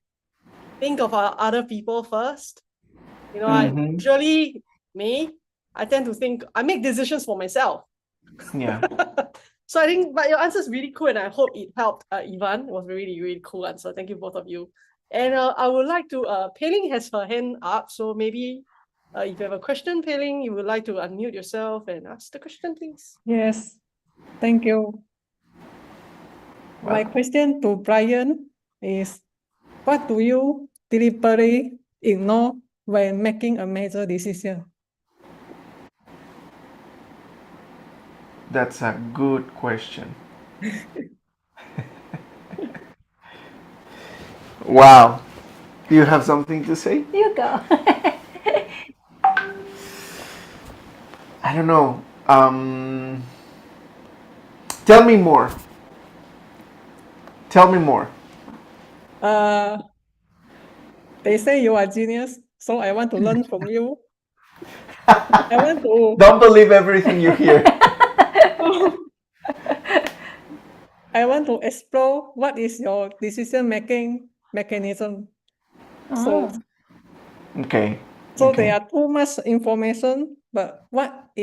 think of other people first. Usually I tend to think I make decisions for myself. Yeah. So I think, but your answer is really cool, and I hope it helped Ivan. It was a really, really cool answer. Thank you, both of you. And I would like to, Pei-Ling has her hand up, so maybe if you have a question, Pei-Ling, you would like to unmute yourself and ask the question, please. Yes, thank you. My question to Brian is, what do you deliberately ignore when making a major decision? That's a good question. Wow. Do you have something to say? You go. I don't know. Tell me more. Tell me more. They say you are genius, so I want to learn from you. I want to Don't believe everything you hear. I want to explore what is your decision-making mechanism. So Okay. there are too much information, but what do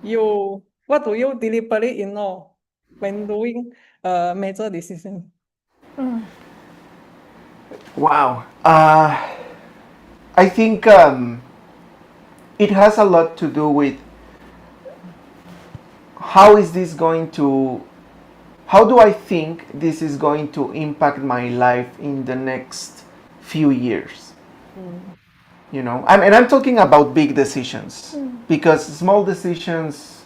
you deliberately ignore when doing a major decision? Wow. I think it has a lot to do with how do I think this is going to impact my life in the next few years? And I'm talking about big decisions, because small decisions,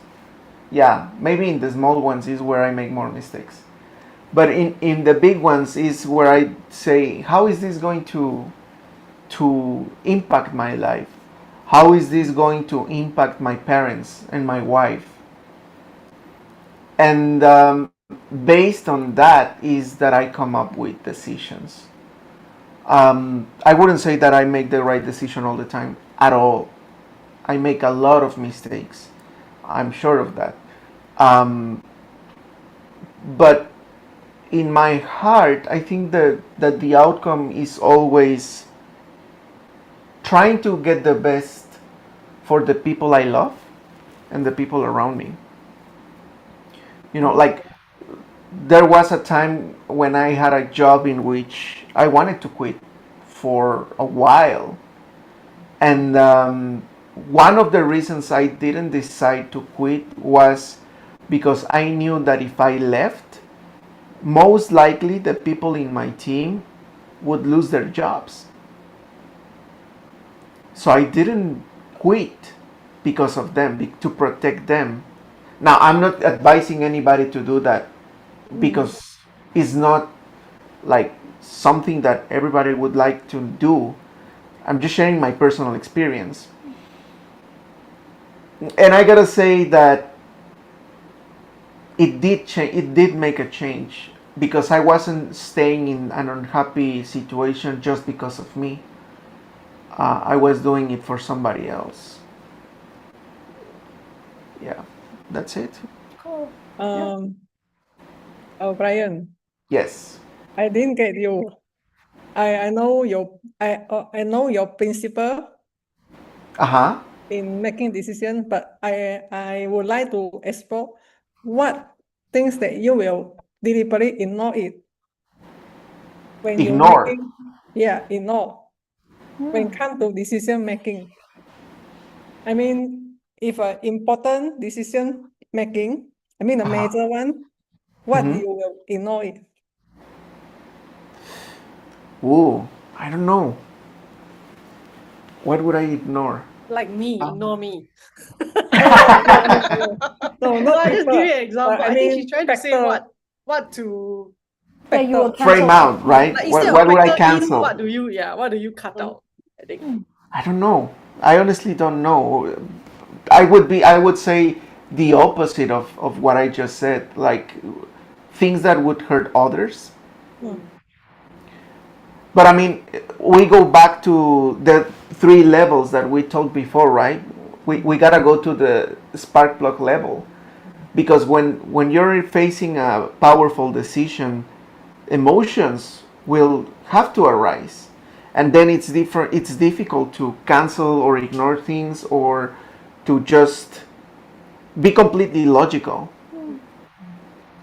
maybe in the small ones is where I make more mistakes. But in the big ones is where I say, how is this going to impact my life? How is this going to impact my parents and my wife? And based on that is that I come up with decisions. I wouldn't say that I make the right decision all the time at all. I make a lot of mistakes. I'm sure of that. But in my heart, I think that the outcome is always trying to get the best for the people I love and the people around me. Like there was a time when I had a job in which I wanted to quit for a while. And one of the reasons I didn't decide to quit was because I knew that if I left, most likely the people in my team would lose their jobs. So I didn't quit because of them, to protect them. Now, I'm not advising anybody to do that, because it's not like something that everybody would like to do. I'm just sharing my personal experience. And I gotta say that it did change. It did make a change because I wasn't staying in an unhappy situation just because of me. I was doing it for somebody else. Yeah, that's it. Cool. Oh, Brian, Yes. I didn't get you. I know I know your principle Uh huh. in making decision, but I would like to explore what things that you will deliberately ignore it when you're Ignore. making, ignore when come to decision making. I mean, if an important decision making, I mean a major one, what Mhm. you will ignore it. Ooh, I don't know. What would I ignore? Like me, ignore me. No, No, not I just give you people. an example. I I think she's mean trying to say factor, what to Yeah, you will factor. Frame cancel out, out. right? like What instead of what would I factor in, cancel? what do you cut out? I think. I don't know. I honestly don't know. I would say the opposite of what I just said, like things that would hurt others. Mm. But I mean, we go back to the three levels that we talked before, right? We gotta go to the spark plug level because when you're facing a powerful decision, emotions will have to arise, and then it's difficult to cancel or ignore things or to just be completely logical.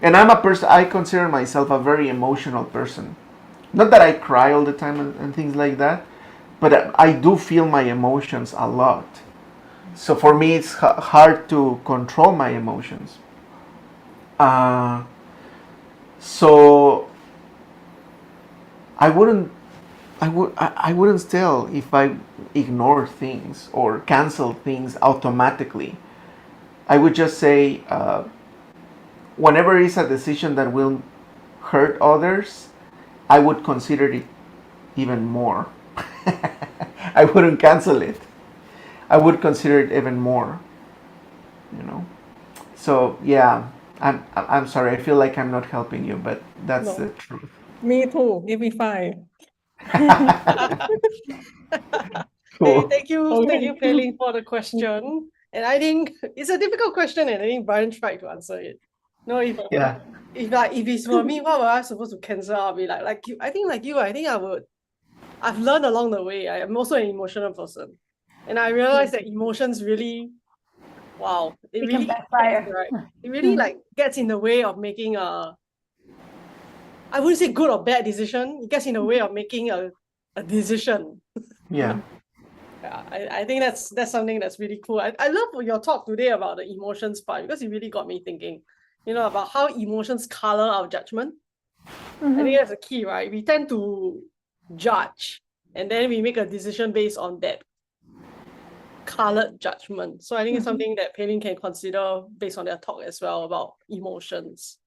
And I consider myself a very emotional person. Not that I cry all the time and things like that, but I do feel my emotions a lot. So for me, it's hard to control my emotions. Uh, so I wouldn't I wouldn't tell if I ignore things or cancel things automatically. I would just say whenever it's a decision that will hurt others, I would consider it even more. I wouldn't cancel it. I would consider it even more. You know. So yeah, I'm sorry. I feel like I'm not helping you, but that's the No, truth. me too. Give me 5. Hey, Cool. thank you, Okay. Pei for the question. And I think it's a difficult question, and I think Brian tried to answer it. No, Yeah. if it's for me, what was I supposed to cancel? I'll be like you. I think like you. I think I would. I've learned along the way. I am also an emotional person, and I realized that emotions really, wow, it It can really impacts, backfire. right? It really like gets in the way of making a. I wouldn't say good or bad decision. It gets in the way of making a decision. Yeah. Yeah, I think that's something that's really cool. I love your talk today about the emotions part because it really got me thinking, about how emotions color our judgment. I think that's the key, right? We tend to judge and then we make a decision based on that colored judgment. So I think it's something that Pei can consider based on their talk as well about emotions.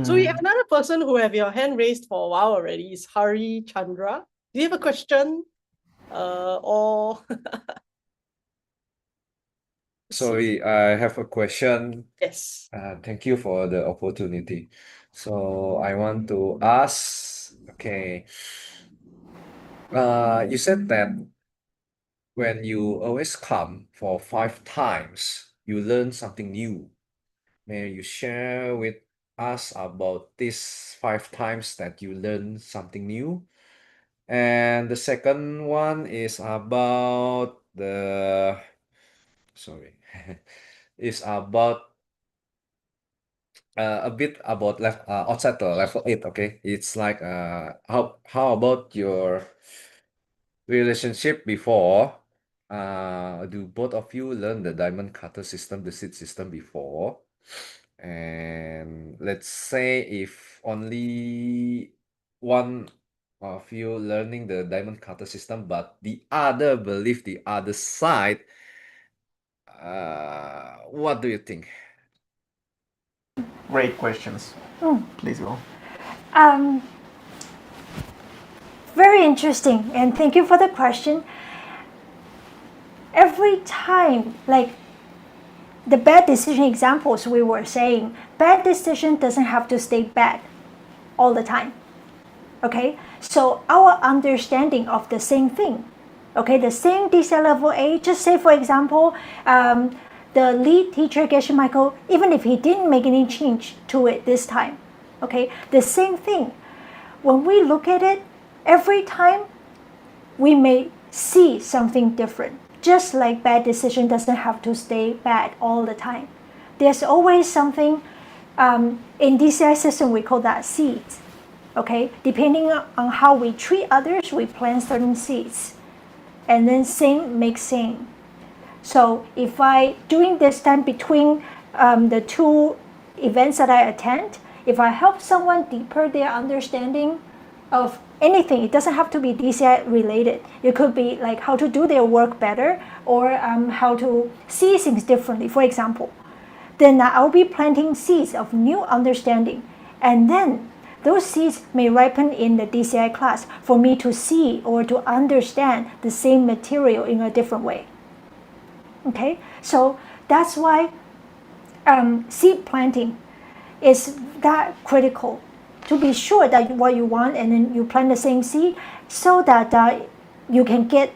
So we have another person who have your hand raised for a while already. Is Hari Chandra. Do you have a question? Or Sorry, I have a question. yes. Thank you for the opportunity. So I want to ask, okay, you said that when you always come for 5 times, you learn something new. May you share with us about these 5 times that you learn something new? And the second one is about sorry, is about a bit about outside the level 8. Okay, it's like how about your relationship before? Do both of you learn the diamond cutter system, the seed system before? And let's say if only one of you learning the diamond cutter system, but the other believe the other side, what do you think? Great questions. Please go. Um, Very interesting, and thank you for the question. Every time, like the bad decision examples we were saying, bad decision doesn't have to stay bad all the time. Okay, so our understanding of the same thing, okay, the same DCI level A, just say for example, the lead teacher, Geshe Michael, even if he didn't make any change to it this time, okay, the same thing. When we look at it, every time we may see something different. Just like bad decision doesn't have to stay bad all the time. There's always something, in DCI system we call that seeds. Okay, depending on how we treat others, we plant certain seeds. And then same makes same. So if I, during this time between the two events that I attend, if I help someone deeper their understanding of anything, it doesn't have to be DCI related. It could be like how to do their work better or how to see things differently, for example. Then I'll be planting seeds of new understanding. And then those seeds may ripen in the DCI class for me to see or to understand the same material in a different way. Okay, so that's why seed planting is that critical, to be sure that what you want, and then you plant the same seed so that you can get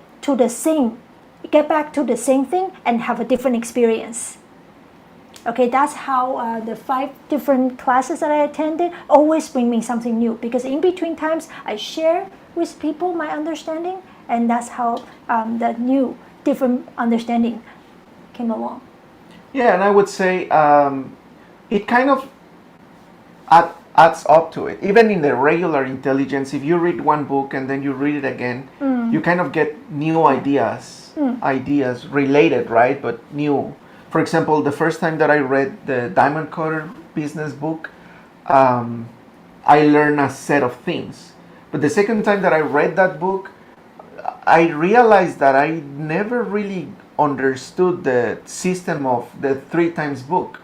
back to the same thing and have a different experience. Okay, that's how the 5 different classes that I attended always bring me something new, because in between times I share with people my understanding, and that's how the new different understanding came along. Yeah, and I would say it kind of adds up to it. Even in the regular intelligence, if you read one book and then you read it again, you kind of get new ideas related, right? But new. For example, the first time that I read the Diamond Cutter business book, I learned a set of things. But the second time that I read that book, I realized that I never really understood the system of the 3 times book.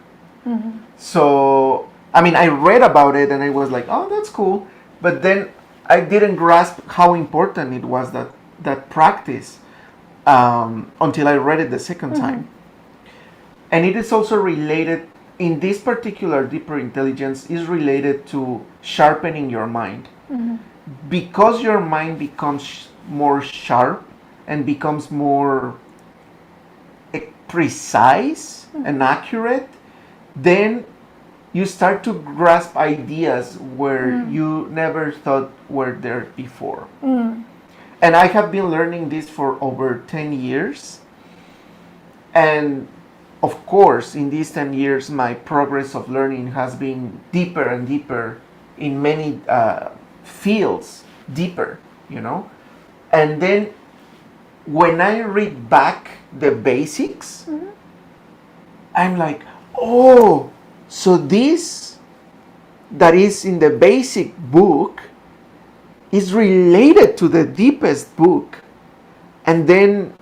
So, I mean, I read about it and I was like, oh, that's cool. But then I didn't grasp how important it was, that practice, until I read it the second time. And it is also related, in this particular deeper intelligence, is related to sharpening your mind. Because your mind becomes more sharp and becomes more precise and accurate, then you start to grasp ideas where you never thought were there before. And I have been learning this for over 10 years. And of course, in these 10 years, my progress of learning has been deeper and deeper in many fields, deeper, you know. And then when I read back the basics, I'm like, oh, so this that is in the basic book is related to the deepest book. And then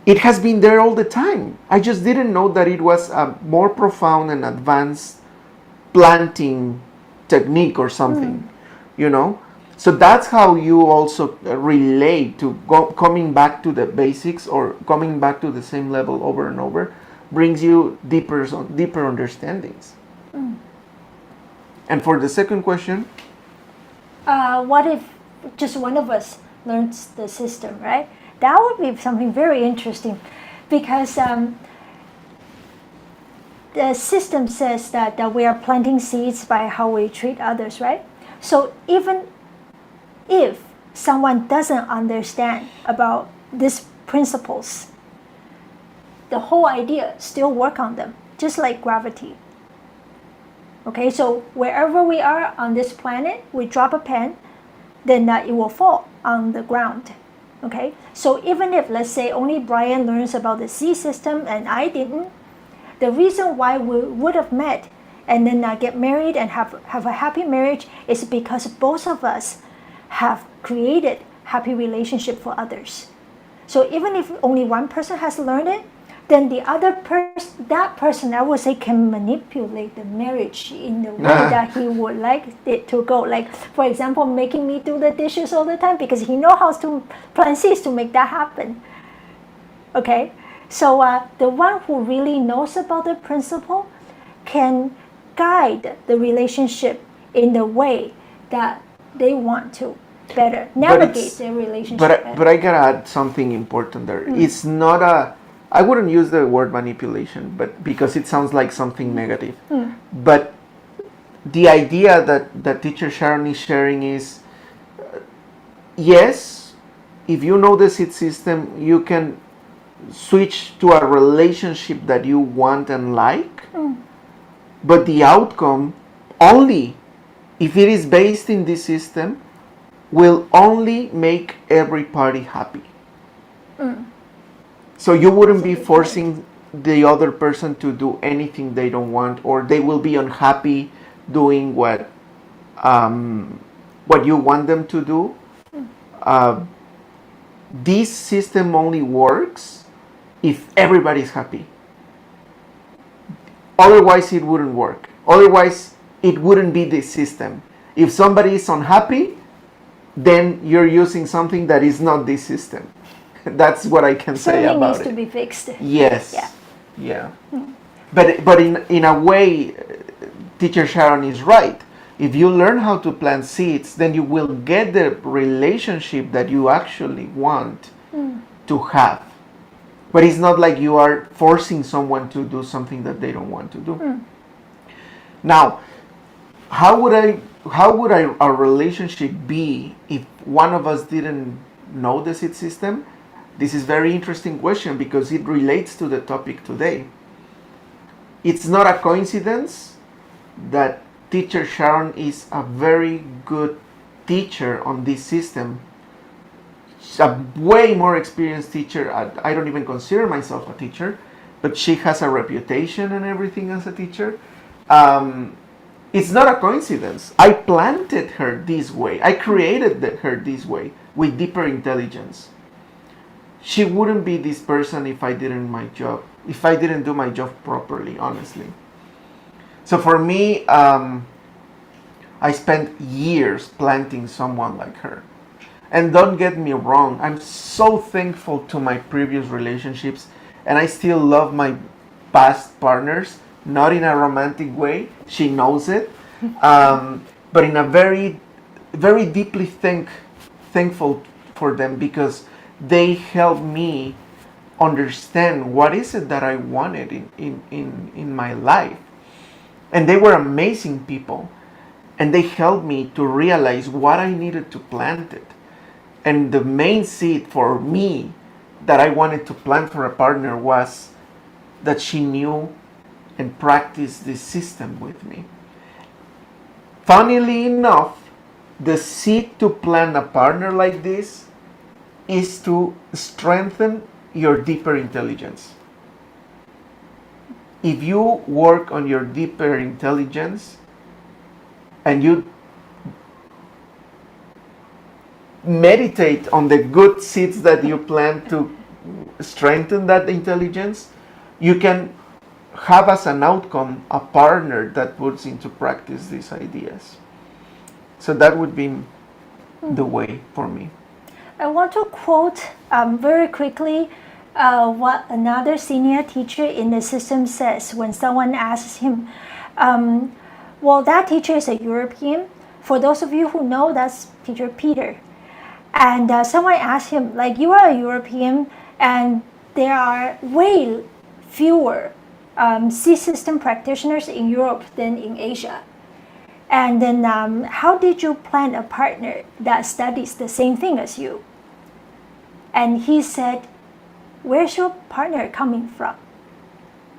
it has been there all the time. I just didn't know that it was a more profound and advanced planting technique or something, you know? So that's how you also relate to coming back to the basics, or coming back to the same level over and over, brings you deeper understandings. And for the second question, what if just one of us learns the system, right? That would be something very interesting, because the system says that we are planting seeds by how we treat others, right? So even if someone doesn't understand about these principles, the whole idea still work on them, just like gravity. Okay, so wherever we are on this planet, we drop a pen, then it will fall on the ground. Okay, so even if, let's say, only Brian learns about the C system and I didn't, the reason why we would have met and then get married and have a happy marriage is because both of us have created happy relationship for others. So even if only one person has learned it, then the other person, that person, I would say, can manipulate the marriage in the way that he would like it to go. Like, for example, making me do the dishes all the time because he knows how to plant seeds to make that happen. Okay, so the one who really knows about the principle can guide the relationship in the way that they want to better navigate their relationship. But I gotta add something important there. It's not I wouldn't use the word manipulation, but because it sounds like something negative. But the idea that teacher Sharon is sharing is, yes, if you know the seed system, you can switch to a relationship that you want and like, but the outcome, only if it is based in this system, will only make every party happy. So you wouldn't be forcing the other person to do anything they don't want, or they will be unhappy doing what you want them to do. This system only works if everybody's happy. Otherwise, it wouldn't work. Otherwise, it wouldn't be the system. If somebody is unhappy, then you're using something that is not this system. That's what I can say Something about needs to it. be fixed. Yes. Yeah. But in a way, teacher Sharon is right. If you learn how to plant seeds, then you will get the relationship that you actually want to have. But it's not like you are forcing someone to do something that they don't want to do. Now, how would our relationship be if one of us didn't know the seed system? This is a very interesting question because it relates to the topic today. It's not a coincidence that teacher Sharon is a very good teacher on this system. She's a way more experienced teacher. I don't even consider myself a teacher, but she has a reputation and everything as a teacher. It's not a coincidence. I planted her this way. I created her this way with deeper intelligence. She wouldn't be this person if I didn't do my job properly, honestly. So for me, I spent years planting someone like her. And don't get me wrong, I'm so thankful to my previous relationships, and I still love my past partners, not in a romantic way, she knows it, but in a very, very deeply thankful for them because they helped me understand what is it that I wanted in my life. And they were amazing people. And they helped me to realize what I needed to plant it. And the main seed for me that I wanted to plant for a partner was that she knew and practiced this system with me. Funnily enough, the seed to plant a partner like this is to strengthen your deeper intelligence. If you work on your deeper intelligence and you meditate on the good seeds that you plant to strengthen that intelligence, you can have as an outcome a partner that puts into practice these ideas. So that would be the way for me. I want to quote very quickly what another senior teacher in the system says when someone asks him, well, that teacher is a European. For those of you who know, that's teacher Peter. And someone asked him, like, you are a European and there are way fewer seed system practitioners in Europe than in Asia. And then how did you plant a partner that studies the same thing as you? And he said, where's your partner coming from?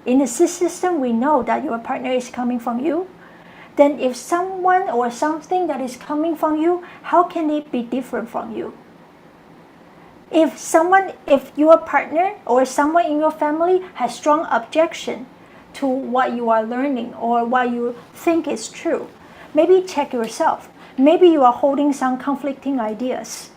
In the seed system, we know that your partner is coming from you. Then if someone or something that is coming from you, how can it be different from you? If your partner or someone in your family has strong objection to what you are learning or what you think is true, maybe check yourself. Maybe you are holding some conflicting ideas.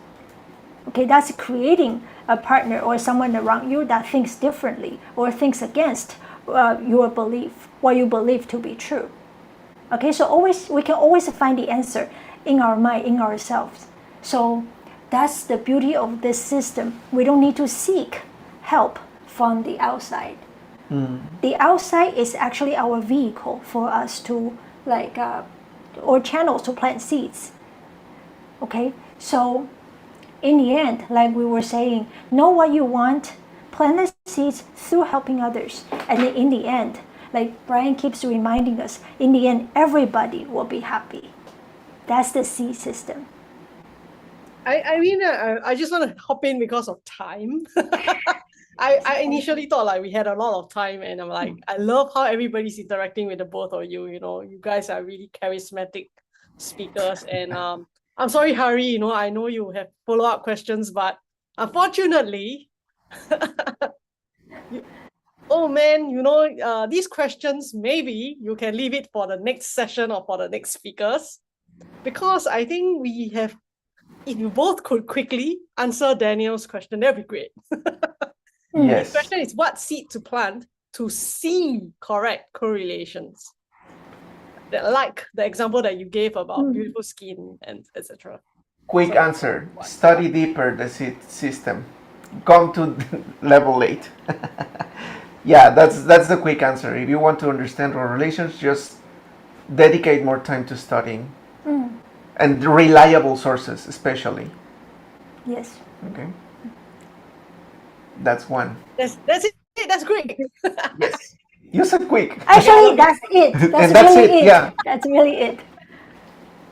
Okay, that's creating a partner or someone around you that thinks differently or thinks against your belief, what you believe to be true. Okay, so we can always find the answer in our mind, in ourselves. So that's the beauty of this system. We don't need to seek help from the outside. The outside is actually our vehicle for us to or channels to plant seeds. Okay, so in the end, like we were saying, know what you want, plant the seeds through helping others, and then in the end, like Brian keeps reminding us, in the end, everybody will be happy. That's the seed system. I just want to hop in because of time. I initially thought like we had a lot of time, and I'm like, I love how everybody's interacting with the both of you. You know, you guys are really charismatic speakers, and I'm sorry, Hari. I know you have follow-up questions, but unfortunately, oh man, these questions, maybe you can leave it for the next session or for the next speakers, because I think if you both could quickly answer Daniel's question, that'd be great. Yes. The question is, what seed to plant to see correct correlations? Like the example that you gave about beautiful skin and etc. Quick answer. Study deeper the system. Come to level 8. Yeah, that's the quick answer. If you want to understand relations, just dedicate more time to studying. And reliable sources, especially. Yes. Okay. That's one. That's it. That's great. Yes. You said quick. Actually, that's it. That's that's really it, yeah. That's really it.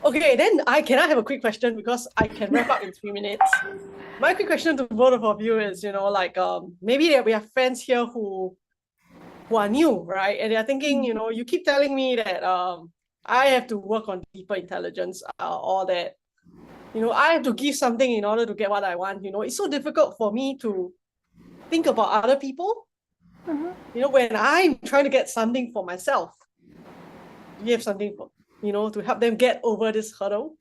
Okay, then can I have a quick question, because I can wrap up in 3 minutes. My quick question to both of you is, maybe we have friends here who are new, right? And they're thinking, you keep telling me that I have to work on deeper intelligence, or that, I have to give something in order to get what I want. It's so difficult for me to think about other people. When I'm trying to get something for myself, you have something for, to help them get over this hurdle.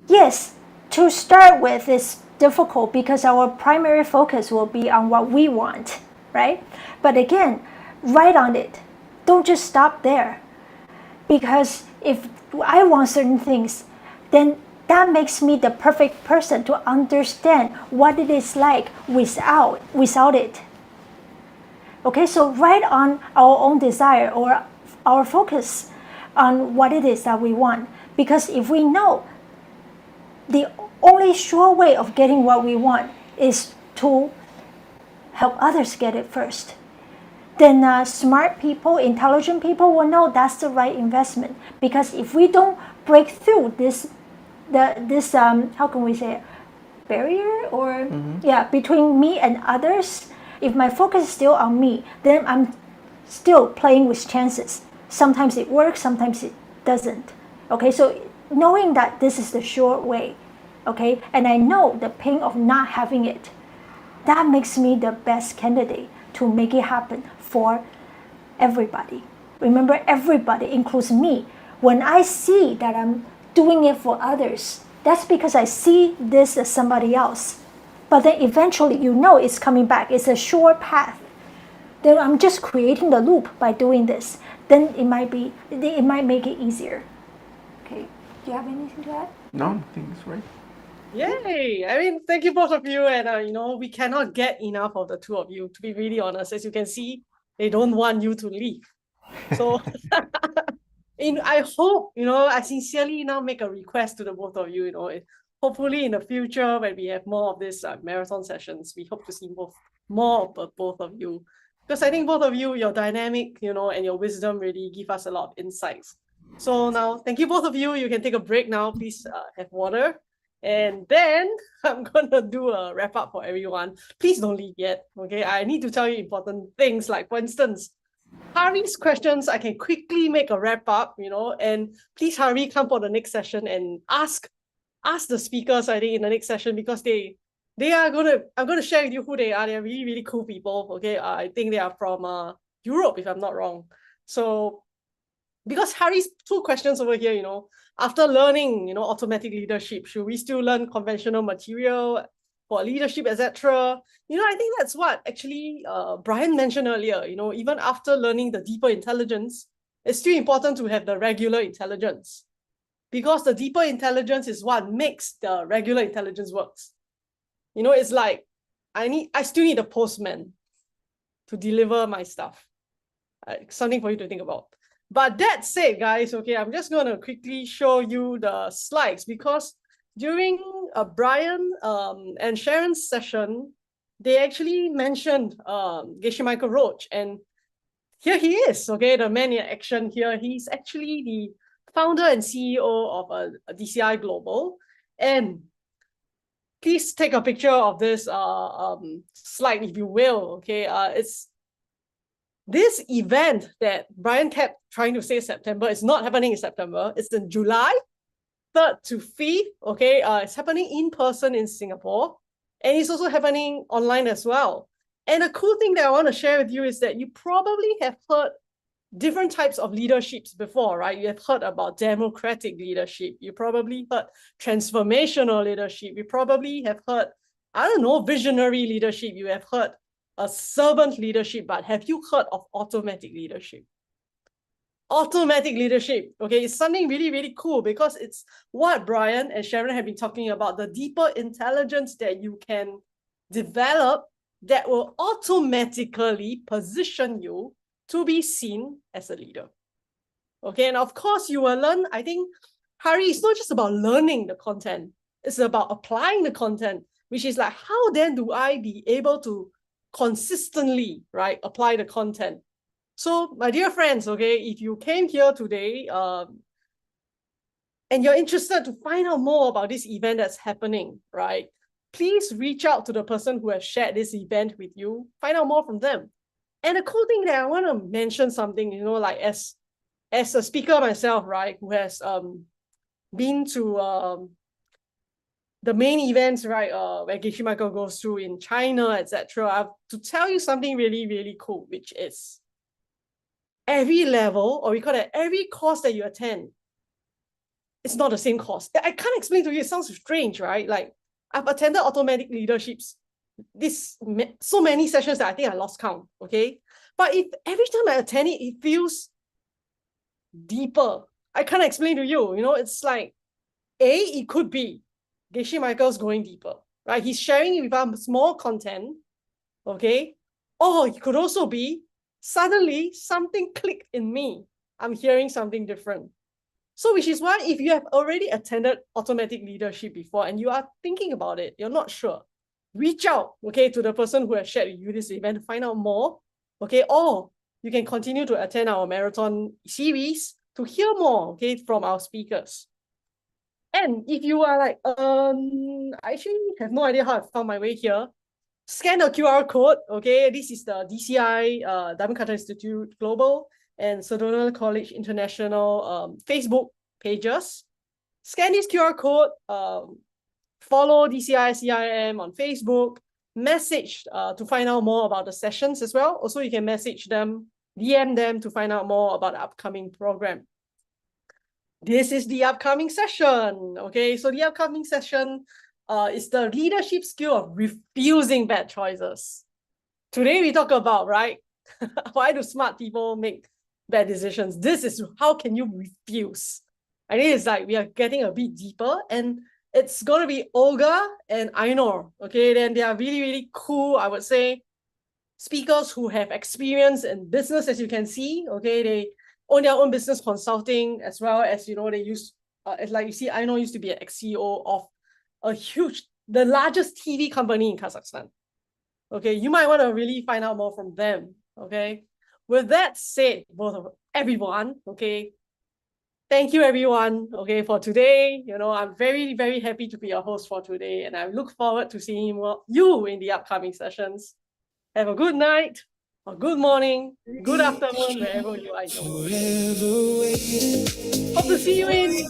Yes, to start with, it's difficult because our primary focus will be on what we want, right? But again, write on it. Don't just stop there. Because if I want certain things, then that makes me the perfect person to understand what it is like without it. Okay, so write on our own desire or our focus on what it is that we want. Because if we know the only sure way of getting what we want is to help others get it first, then smart people, intelligent people will know that's the right investment. Because if we don't break through this how can we say it, barrier or between me and others, if my focus is still on me, then I'm still playing with chances. Sometimes it works, sometimes it doesn't. Okay, so knowing that this is the sure way, okay, and I know the pain of not having it, that makes me the best candidate to make it happen for everybody. Remember, everybody includes me. When I see that I'm doing it for others, that's because I see this as somebody else. But then eventually it's coming back. It's a sure path. Then I'm just creating the loop by doing this. Then it might make it easier. Okay. Do you have anything to add? No, I think it's right. Yay! I mean, thank you both of you, and we cannot get enough of the two of you. To be really honest, as you can see, they don't want you to leave. So, I hope I sincerely now make a request to the both of you. Hopefully in the future when we have more of these marathon sessions, we hope to see more of both of you, because I think both of you, your dynamic, and your wisdom really give us a lot of insights. So now, thank you both of you. You can take a break now. Please have water. And then I'm gonna do a wrap up for everyone. Please don't leave yet, okay? I need to tell you important things, like for instance, Hari's questions, I can quickly make a wrap up, and please Hari, come for the next session and ask the speakers, I think, in the next session, because I'm gonna share with you who they are. They're really, really cool people, okay? I think they are from Europe, if I'm not wrong. So Because Harry's two questions over here, after learning, automatic leadership, should we still learn conventional material for leadership, etc.? I think that's what actually Brian mentioned earlier. Even after learning the deeper intelligence, it's still important to have the regular intelligence, because the deeper intelligence is what makes the regular intelligence works. It's like I still need a postman to deliver my stuff. Something for you to think about. But that said, guys, okay, I'm just going to quickly show you the slides, because during Brian and Sharon's session, they actually mentioned Geshe Michael Roach, and here he is, okay, the man in action here. He's actually the founder and CEO of DCI Global. And please take a picture of this slide, if you will, okay? It's this event that Brian kept trying to say September. It's not happening in September. It's in July 3rd to 5th, okay? It's happening in person in Singapore, and it's also happening online as well. And a cool thing that I want to share with you is that you probably have heard different types of leaderships before, right? You have heard about democratic leadership. You probably heard transformational leadership. You probably have heard, I don't know, visionary leadership. You have heard a servant leadership, but have you heard of automatic leadership? Automatic leadership, okay, it's something really, really cool, because it's what Brian and Sharon have been talking about, the deeper intelligence that you can develop that will automatically position you to be seen as a leader. Okay, and of course you will learn, I think, Harry, it's not just about learning the content, it's about applying the content, which is like, how then do I be able to consistently, right, apply the content? So, my dear friends, okay, if you came here today and you're interested to find out more about this event that's happening, right, please reach out to the person who has shared this event with you, find out more from them. And a cool thing that I want to mention something, like as a speaker myself, right, who has been to the main events, right, where Geshe Michael goes through in China, etc. I have to tell you something really, really cool, which is every level, or we call it every course that you attend, it's not the same course. I can't explain to you, it sounds strange, right? Like, I've attended automatic leaderships, so many sessions that I think I lost count, okay? But if every time I attend it, it feels deeper. I can't explain to you, it's like, it could be Geshe Michael's going deeper, right? He's sharing with us more content, okay? Or it could also be, suddenly something clicked in me. I'm hearing something different. So which is why, if you have already attended automatic leadership before and you are thinking about it, you're not sure, reach out, okay, to the person who has shared with you this event to find out more, okay? Or you can continue to attend our marathon series to hear more, okay, from our speakers. And if you are like, I actually have no idea how I found my way here, scan the QR code, okay? This is the DCI, Diamond Cutter Institute Global and Sedona College International Facebook pages. Scan this QR code, follow DCI CIM on Facebook, message to find out more about the sessions as well. Also, you can message them, DM them to find out more about the upcoming program. This is the upcoming session, okay? So the upcoming session is the leadership skill of refusing bad choices. Today we talk about, right, why do smart people make bad decisions? This is how can you refuse. I think it's like we are getting a bit deeper, and it's going to be Olga and Ainor, okay? Then they are really, really cool, I would say, speakers who have experience in business, as you can see, okay? They own their own business consulting, as well as, they use, like you see, Ainor used to be an ex-CEO of the largest TV company in Kazakhstan. Okay, you might want to really find out more from them, okay? With that said, everyone, okay, thank you everyone, okay, for today. I'm very, very happy to be your host for today, and I look forward to seeing you in the upcoming sessions. Have a good night, or good morning, good afternoon, wherever you are in the world. Hope to see you in